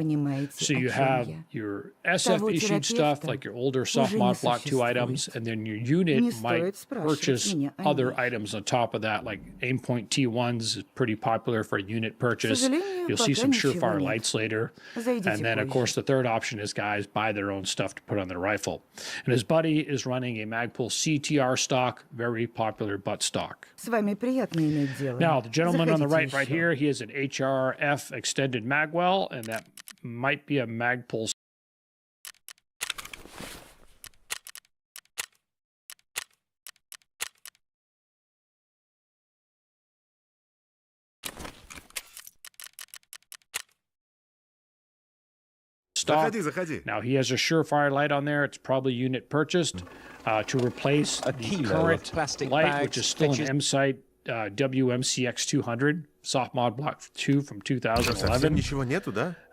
So you have your SF issued stuff, like your older soft mod block 2 items, and then your unit might purchase other items on top of that, like aimpoint T1s is pretty popular for unit purchase. You'll see some Surefire lights later. And then, of course, the third option is guys buy their own stuff to put on their rifle. And his buddy is running a Magpul CTR stock, very popular butt stock. Now, the gentleman on the right here, he has an HRF extended magwell, and that might be a Magpul stock. Now he has a Surefire light on there. It's probably unit purchased to replace the current plastic light, which is still an M-Sight WMCX 200 soft mod block 2 from 2011.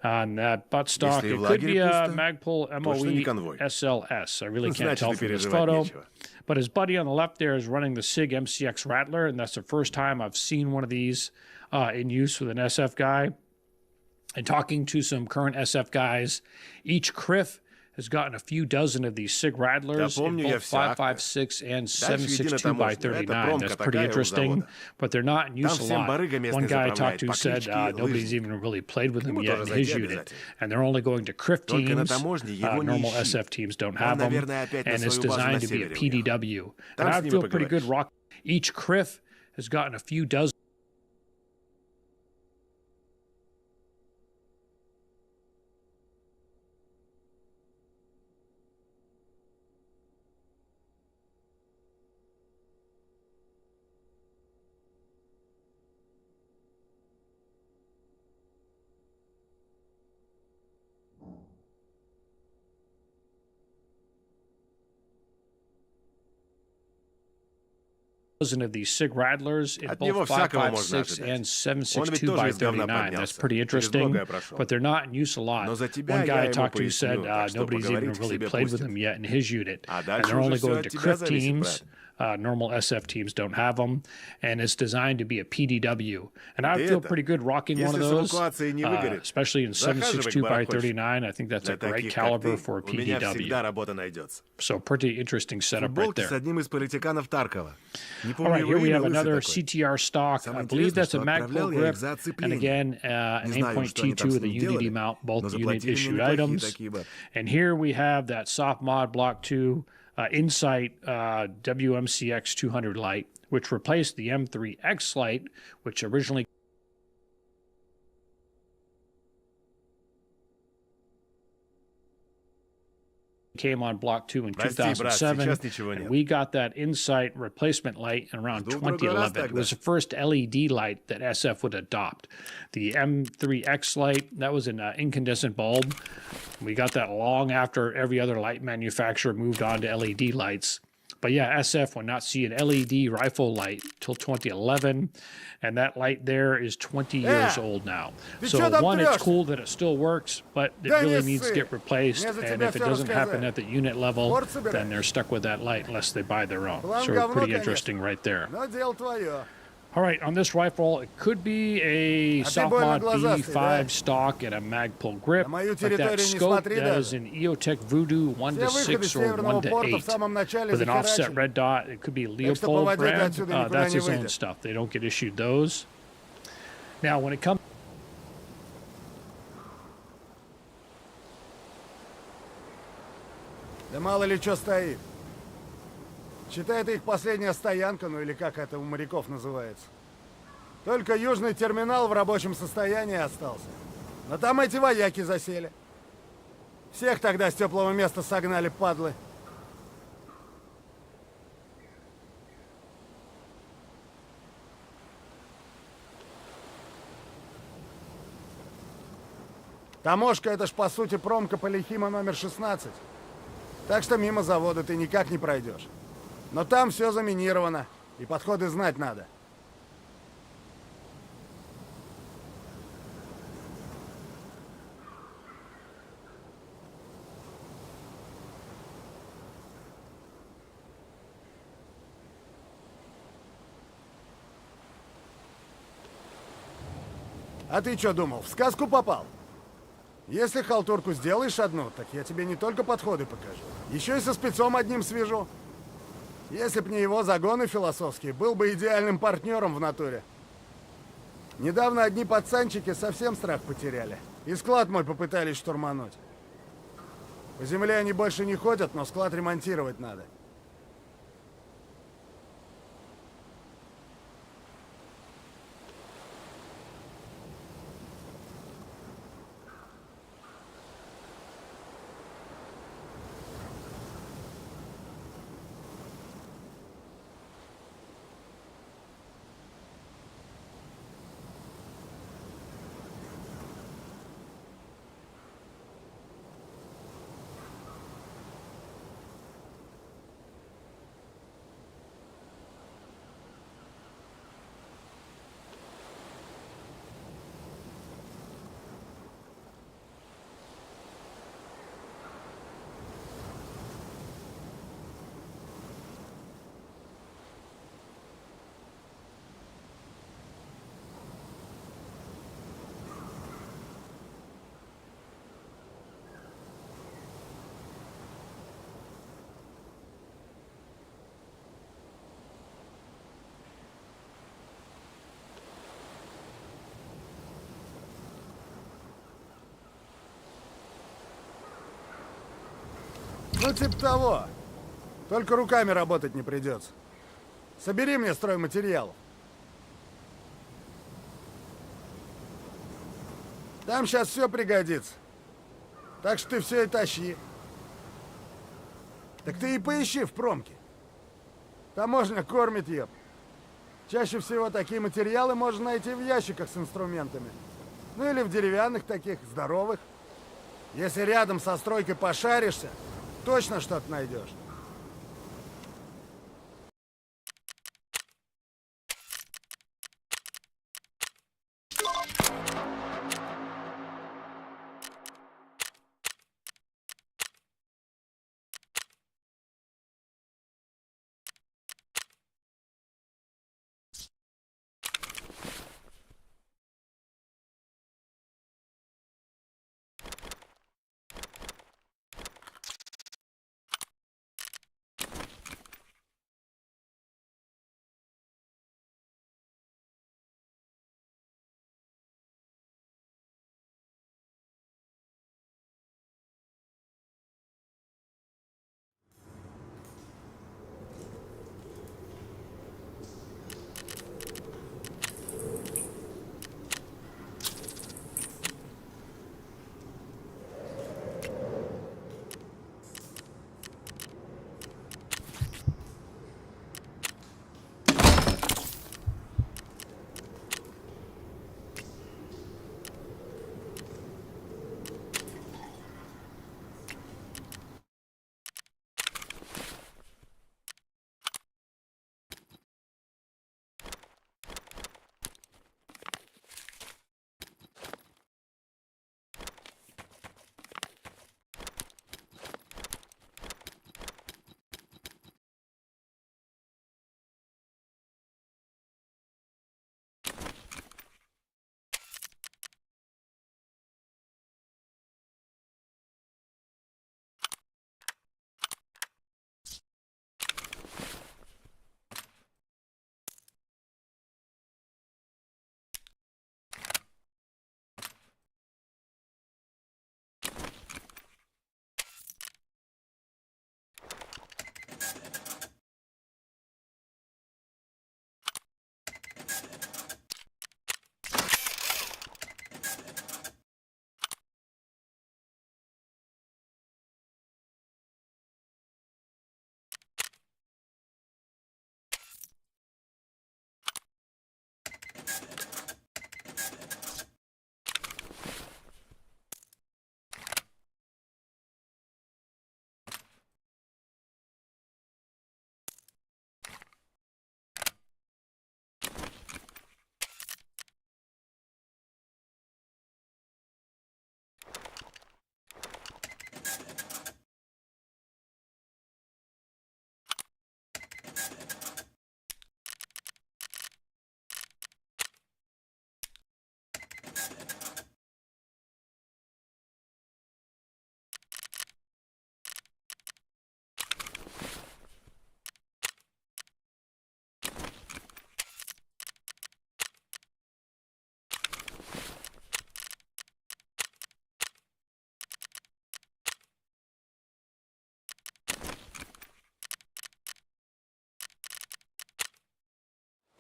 On that butt stock, it could be a Magpul MOE SLS. I really can't tell from this photo. But his buddy on the left there is running the SIG MCX Rattler, and that's the first time I've seen one of these in use with an SF guy. And talking to some current SF guys, each CRIF has gotten a few dozen of these SIG Rattlers in both 5.56 and 7.62 by 39. That's pretty interesting, but they're not in use a lot. One guy I talked to said nobody's even really played with them yet in his unit, and they're only going to CRIF teams. Normal SF teams don't have them, and it's designed to be a PDW. And I feel pretty good rock. Each CRIF has gotten a few dozen. of these SIG Rattlers in От него both всякого можно 5.56 ожидать. and Он ведь тоже из говна 17.239. That's поднялся. pretty Через interesting, многое прошел. but they're not in use a lot. Но за тебя One guy я I ему talked to said поясню, так что nobody's even поговорить к really себе played with пустят. them yet in his unit. А And дальше they're уже only всё going от to тебя crypt зависит, teams. брат. Normal SF teams don't have them, and it's designed to be a PDW. And I Ты feel это, pretty good rocking one если of с those, эвакуацией не выгорит, especially in захаживай к 7.62x39. I think that's Для a great таких, как caliber ты, for a у меня PDW. всегда работа найдется. So pretty interesting setup right Футболки there. с одним из политиканов Таркова. Не All помню right, его here we имя, have лысый another такой. CTR stock. I Самое believe интересное, that's a что Magpul отправлял я grip, их за and оцепление. again, an Не знаю, что они там 8.22 с with a ним Unity делали, mount, но both unit заплатили мне issued неплохие items. такие бабки. And here we have that soft mod Block 2 Insight WMCX 200 light, which replaced the M3X light, which originally came on Block 2 in Прости, брат, 2007. сейчас ничего And нет. we got that Insight replacement light in around Жду в другой раз 2011. It тогда. was the first LED light that SF would adopt. The M3X light, that was an incandescent bulb. We got that long after every other light manufacturer moved on to LED lights. But yeah, SF will not see an LED rifle light till 2011, and that light there is 20 years old now. ты So чё там one, it's трёшься? cool that it still works, but it Да really не needs to ссы. get replaced. Мне за And тебя if it всё doesn't happen рассказали. at the unit level, Торт собирай. then they're stuck with that light unless they buy their own. План So говно, pretty конечно. interesting right there. Но дело твое. All right, on this rifle, it could be a А ты soft больно mod глазастый, B5 да? stock and a Magpul grip. На мою Like that территорию не scope, смотри that is даже. an EOTech Voodoo 1 to Все выходы 6 or Северного 1 to порта в 8 самом начале with an offset захерачены. red dot. It could be Так что Leopold поводить brand. отсюда никуда That's не his own выйдет. stuff. They don't get issued those. Now, when it comes Да мало ли что стоит. Считай, это их последняя стоянка, ну или как это у моряков называется. Только южный терминал в рабочем состоянии остался. Но там эти вояки засели. Всех тогда с теплого места согнали, падлы. Таможка — это ж по сути промка Полихима номер 16. Так что мимо завода ты никак не пройдешь. Но там все заминировано, и подходы знать надо. А ты что думал, в сказку попал? Если халтурку сделаешь одну, так я тебе не только подходы покажу. Еще и со спецом одним свяжу. Если б не его загоны философские, был бы идеальным партнером в натуре. Недавно одни пацанчики совсем страх потеряли. И склад мой попытались штурмануть. По земле они больше не ходят, но склад ремонтировать надо. Ну, типа того. Только руками работать не придется. Собери мне стройматериалов. Там сейчас все пригодится. Так что ты все и тащи. Так ты и поищи в промке. Таможня кормит ее. Чаще всего такие материалы можно найти в ящиках с инструментами. Ну или в деревянных таких, здоровых. Если рядом со стройкой пошаришься, точно что-то найдешь.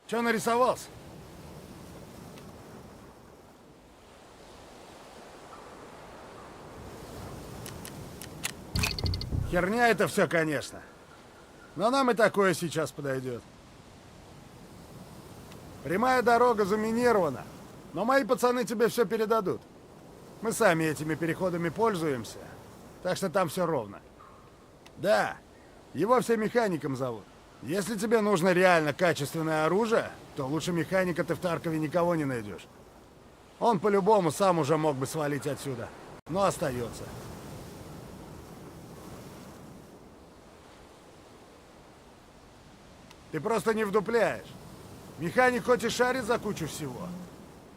Чё нарисовался? Херня это все, конечно. Но нам и такое сейчас подойдет. Прямая дорога заминирована, но мои пацаны тебе все передадут. Мы сами этими переходами пользуемся, так что там все ровно. Да, его все механиком зовут. Если тебе нужно реально качественное оружие, то лучше механика ты в Таркове никого не найдешь. Он по-любому сам уже мог бы свалить отсюда, но остается. Ты просто не вдупляешь. Механик хоть и шарит за кучу всего,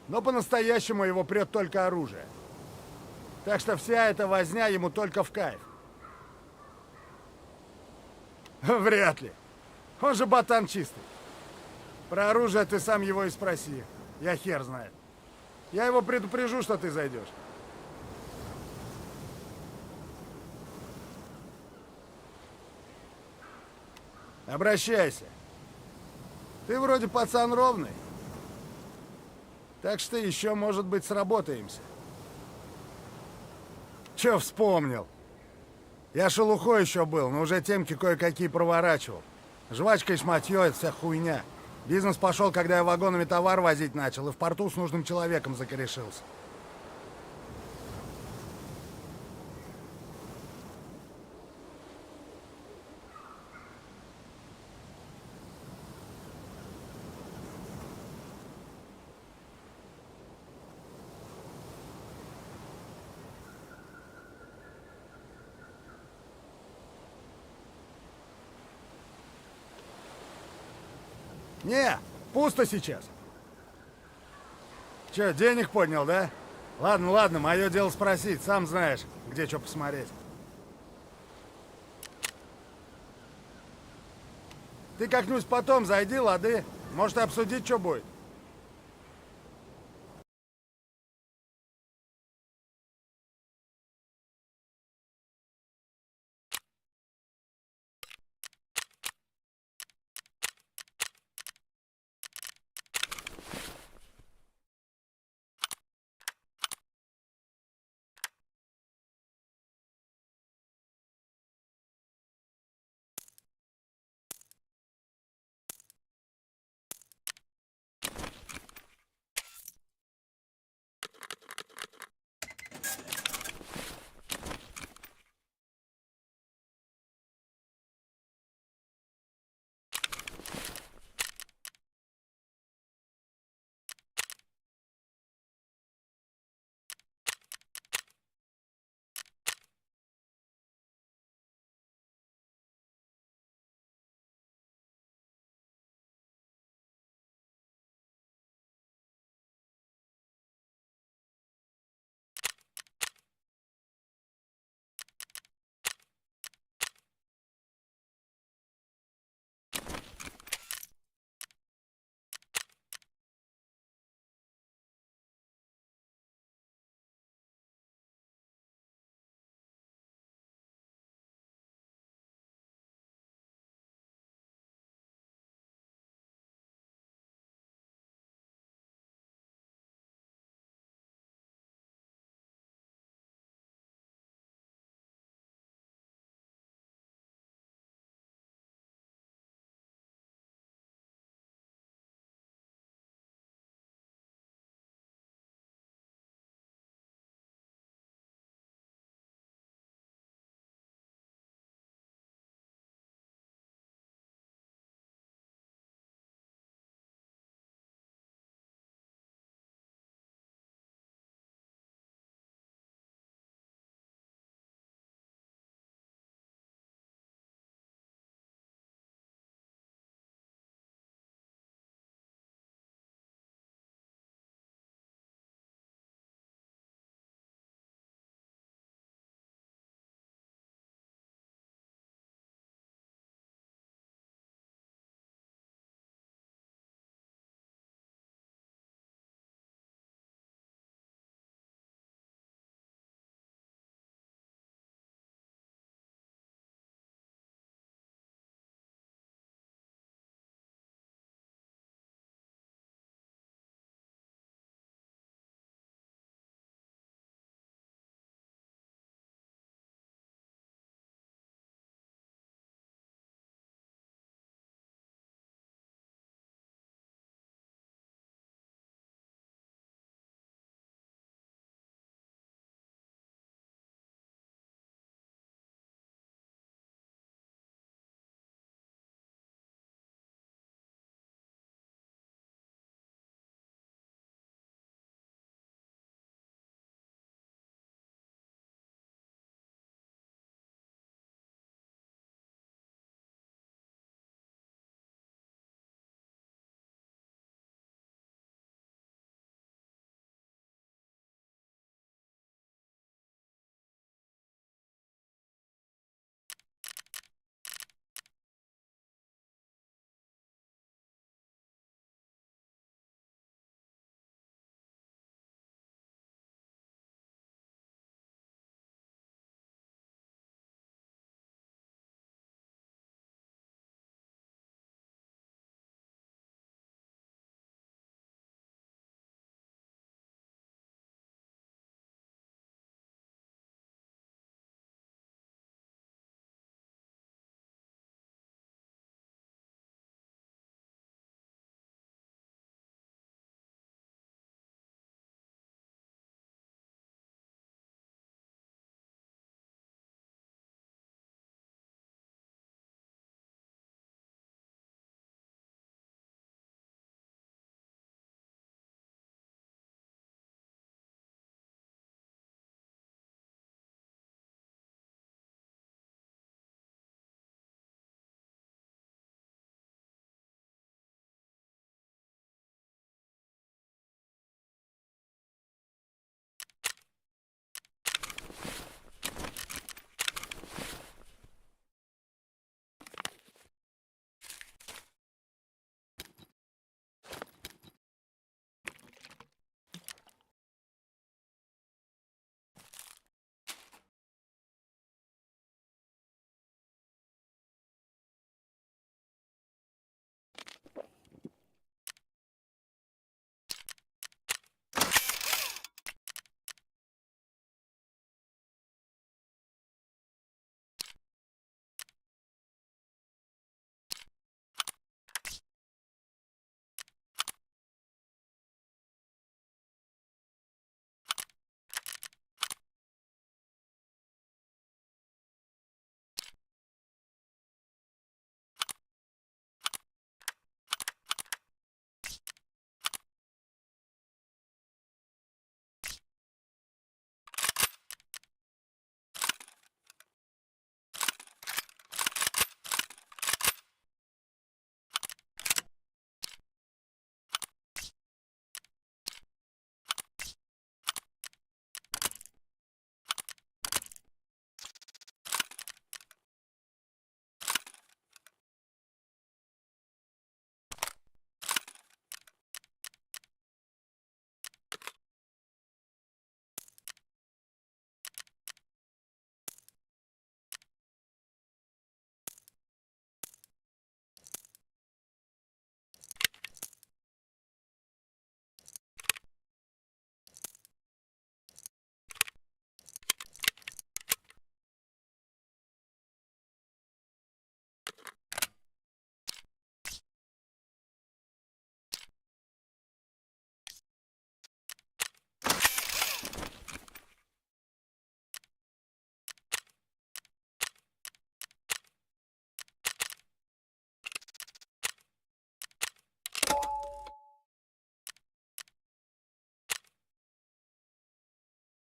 но по-настоящему его прет только оружие. Так что вся эта возня ему только в кайф. Вряд ли. Он же ботан чистый. Про оружие ты сам его и спроси. Я хер знает. Я его предупрежу, что ты зайдешь. Обращайся. Ты вроде пацан ровный. Так что еще, может быть, сработаемся. Че вспомнил? Я шелухой еще был, но уже темки кое-какие проворачивал. Жвачка и шматье — это вся хуйня. Бизнес пошел, когда я вагонами товар возить начал, и в порту с нужным человеком закорешился. Не, пусто сейчас. Че, денег поднял, да? Ладно, ладно, мое дело спросить, сам знаешь, где что посмотреть. Ты как-нибудь потом зайди, лады. Может, и обсудить, что будет.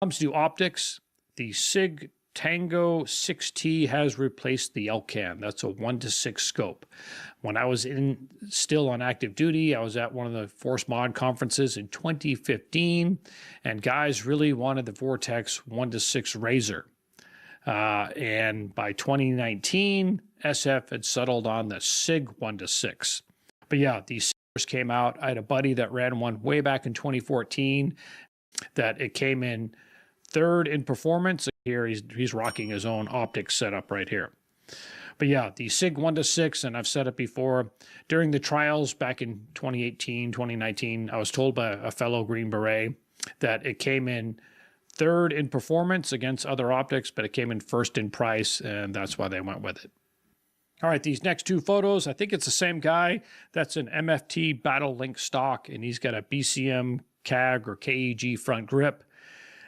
Comes to optics, the SIG Tango 6T has replaced the Elcan. That's a 1:6 scope. When I was still on active duty, I was at one of the Force Mod conferences in 2015, and guys really wanted the Vortex 1:6 Razor. And by 2019, SF had settled on the SIG 1:6. But yeah, these came out. I had a buddy that ran one way back in 2014 that it came in third in performance. Here he's rocking his own optics setup right here. But yeah, the SIG 1:6, and I've said it before, during the trials back in 2018, 2019, I was told by a fellow Green Beret that it came in third in performance against other optics, but it came in first in price, and that's why they went with it. All right, these next two photos, I think it's the same guy. That's an MFT Battle Link stock, and he's got a BCM CAG or KEG front grip.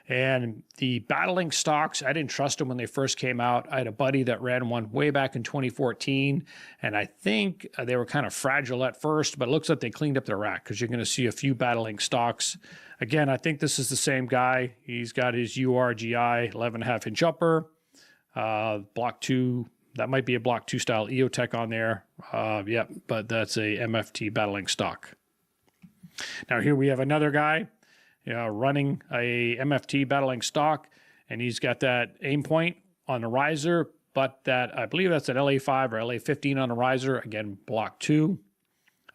And the Battle Link stocks, I didn't trust them when they first came out. I had a buddy that ran one way back in 2014, and I think they were kind of fragile at first, but it looks like they cleaned up their rack because you're going to see a few Battle Link stocks. Again, I think this is the same guy. He's got his URGI 11.5 inch upper, Block 2. That might be a Block 2 style EOTech on there. Yep, but that's a MFT Battle Link stock. Now here we have another guy running a MFT Battle Link stock, and he's got that aim point on the riser, but that I believe that's an LA5 or LA15 on the riser. Again, Block 2.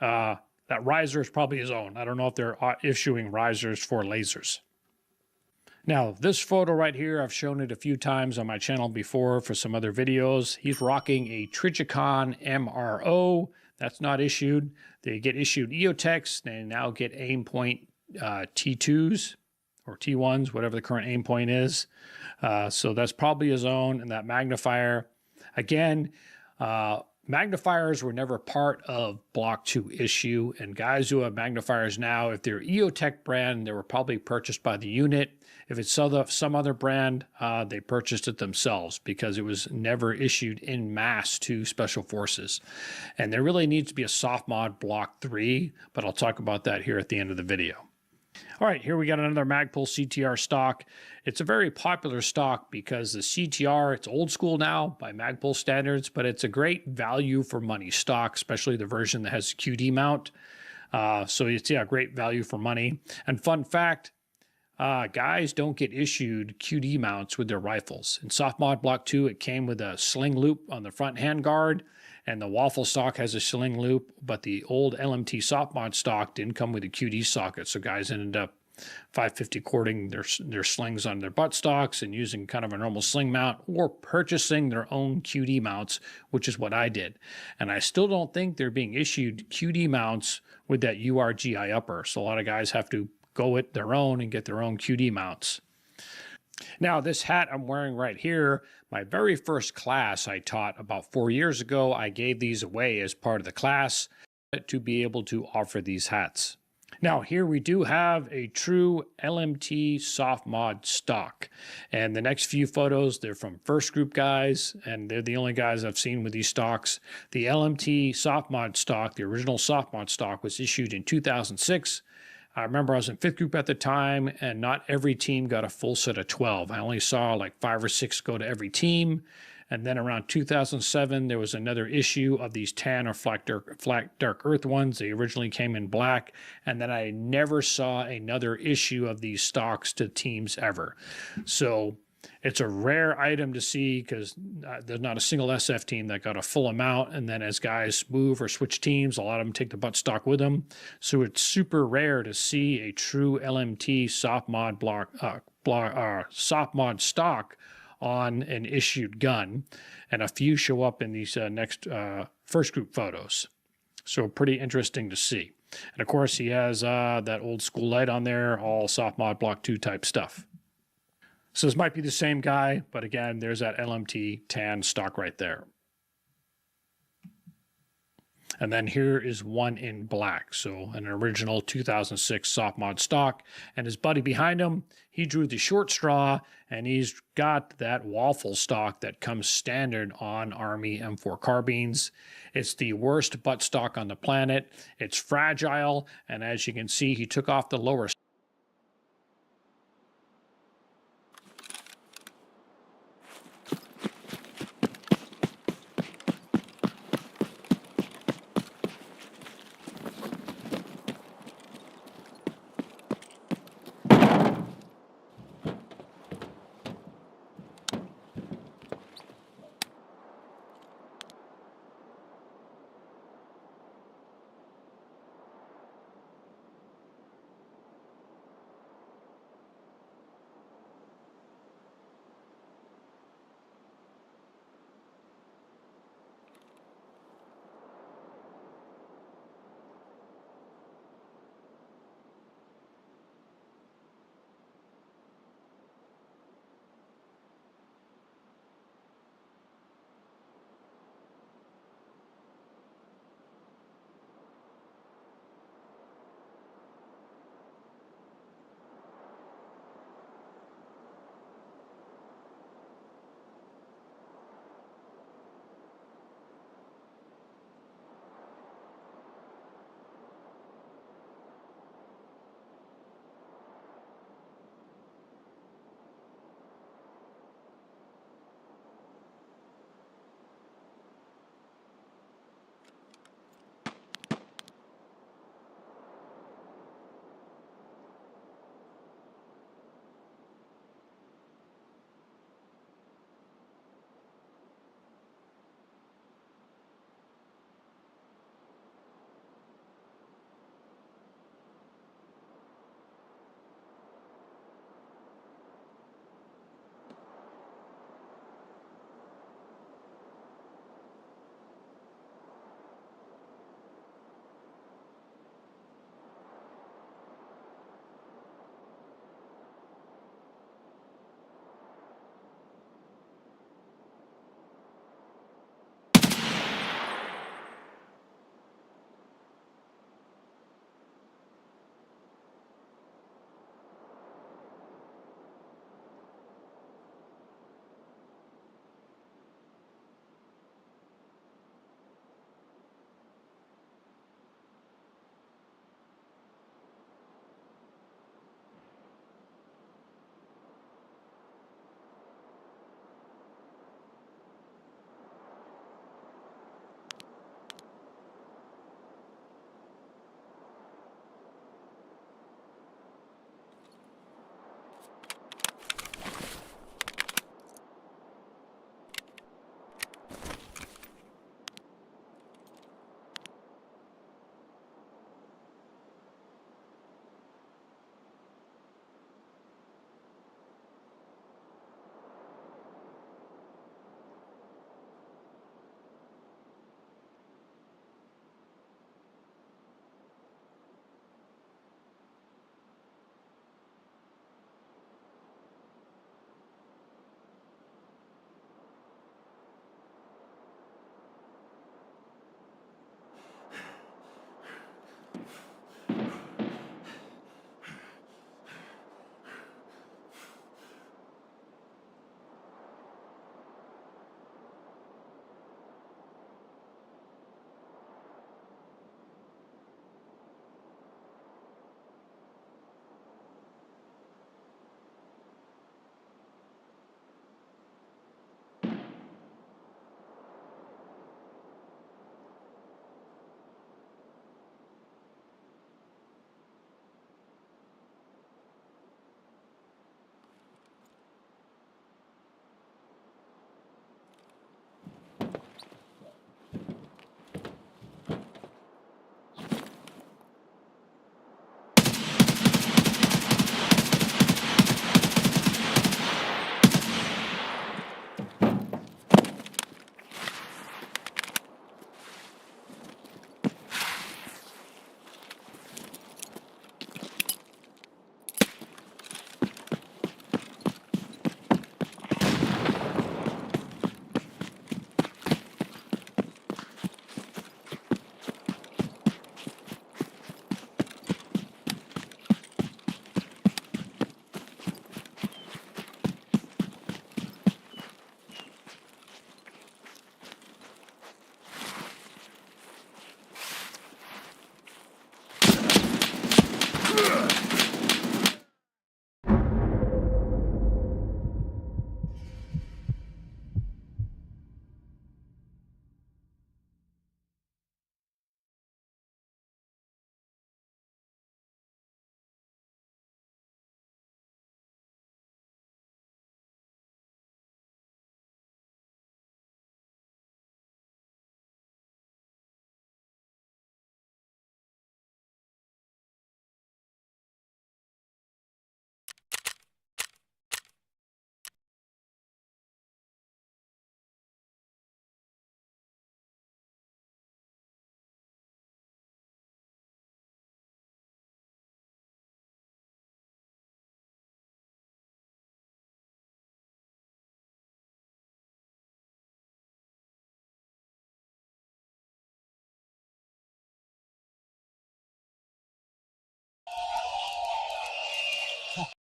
That riser is probably his own. I don't know if they're issuing risers for lasers. Now, this photo right here, I've shown it a few times on my channel before for some other videos. He's rocking a Trigicon MRO. That's not issued. They get issued EOTechs. They now get aim point T2s or T1s, whatever the current aim point is. So that's probably his own. And that magnifier, again, magnifiers were never part of Block 2 issue. And guys who have magnifiers now, if they're EOTech brand, they were probably purchased by the unit. If it's some other brand, they purchased it themselves because it was never issued in mass to Special Forces. And there really needs to be a soft mod Block 3, but I'll talk about that here at the end of the video. All right, here we got another Magpul CTR stock. It's a very popular stock because the CTR, it's old school now by Magpul standards, but it's a great value for money stock, especially the version that has QD mount. So it's, yeah, great value for money. And fun fact, guys don't get issued QD mounts with their rifles. In Soft Mod Block 2, it came with a sling loop on the front handguard, and the Waffle stock has a sling loop, but the old LMT Soft Mod stock didn't come with a QD socket, so guys ended up 550 cording their slings on their butt stocks and using kind of a normal sling mount or purchasing their own QD mounts, which is what I did. And I still don't think they're being issued QD mounts with that URGI upper, so a lot of guys have to go at their own and get their own QD mounts. Now, this hat I'm wearing right here, my very first class I taught about 4 years ago, I gave these away as part of the class to be able to offer these hats. Now, here we do have a true LMT soft mod stock. And the next few photos, they're from First Group guys, and they're the only guys I've seen with these stocks. The LMT soft mod stock, the original soft mod stock, was issued in 2006. I remember I was in 5th group at the time, and not every team got a full set of 12. I only saw like 5 or 6 go to every team. And then around 2007, there was another issue of these tan or flat dark earth ones. They originally came in black. And then I never saw another issue of these stocks to teams ever. So it's a rare item to see because there's not a single SF team that got a full amount. And then as guys move or switch teams, a lot of them take the butt stock with them. So it's super rare to see a true LMT soft mod soft mod stock on an issued gun. And a few show up in these next First Group photos. So pretty interesting to see. And of course, he has that old school light on there, all soft mod Block 2 type stuff. So this might be the same guy, but again, there's that LMT tan stock right there. And then here is one in black. So an original 2006 soft mod stock. And his buddy behind him, he drew the short straw, and he's got that Waffle stock that comes standard on Army M4 carbines. It's the worst butt stock on the planet. It's fragile. And as you can see, he took off the lower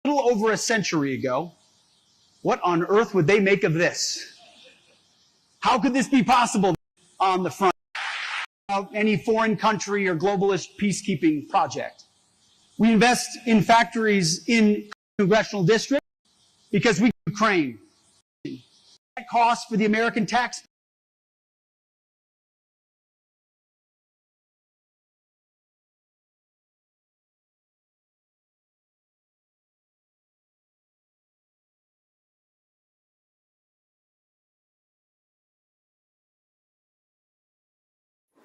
little over a century ago, what on earth would they make of this? How could this be possible on the front of any foreign country or globalist peacekeeping project? We invest in factories in congressional districts because we Ukraine. That cost for the American taxpayer.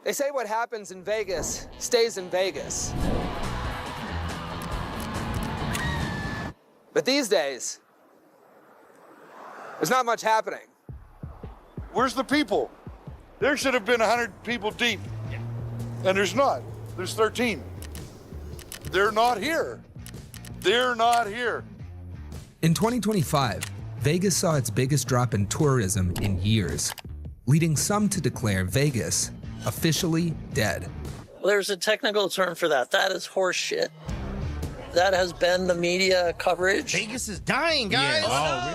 They say what happens in Vegas stays in Vegas. But these days, there's not much happening. Where's the people? There should have been 100 people deep. And there's not. There's 13. They're not here. They're not here. In 2025, Vegas saw its biggest drop in tourism in years, leading some to declare Vegas officially dead. There's a technical term for that. That is horse shit. That has been the media coverage. Vegas is dying, guys. Yeah. Oh, really?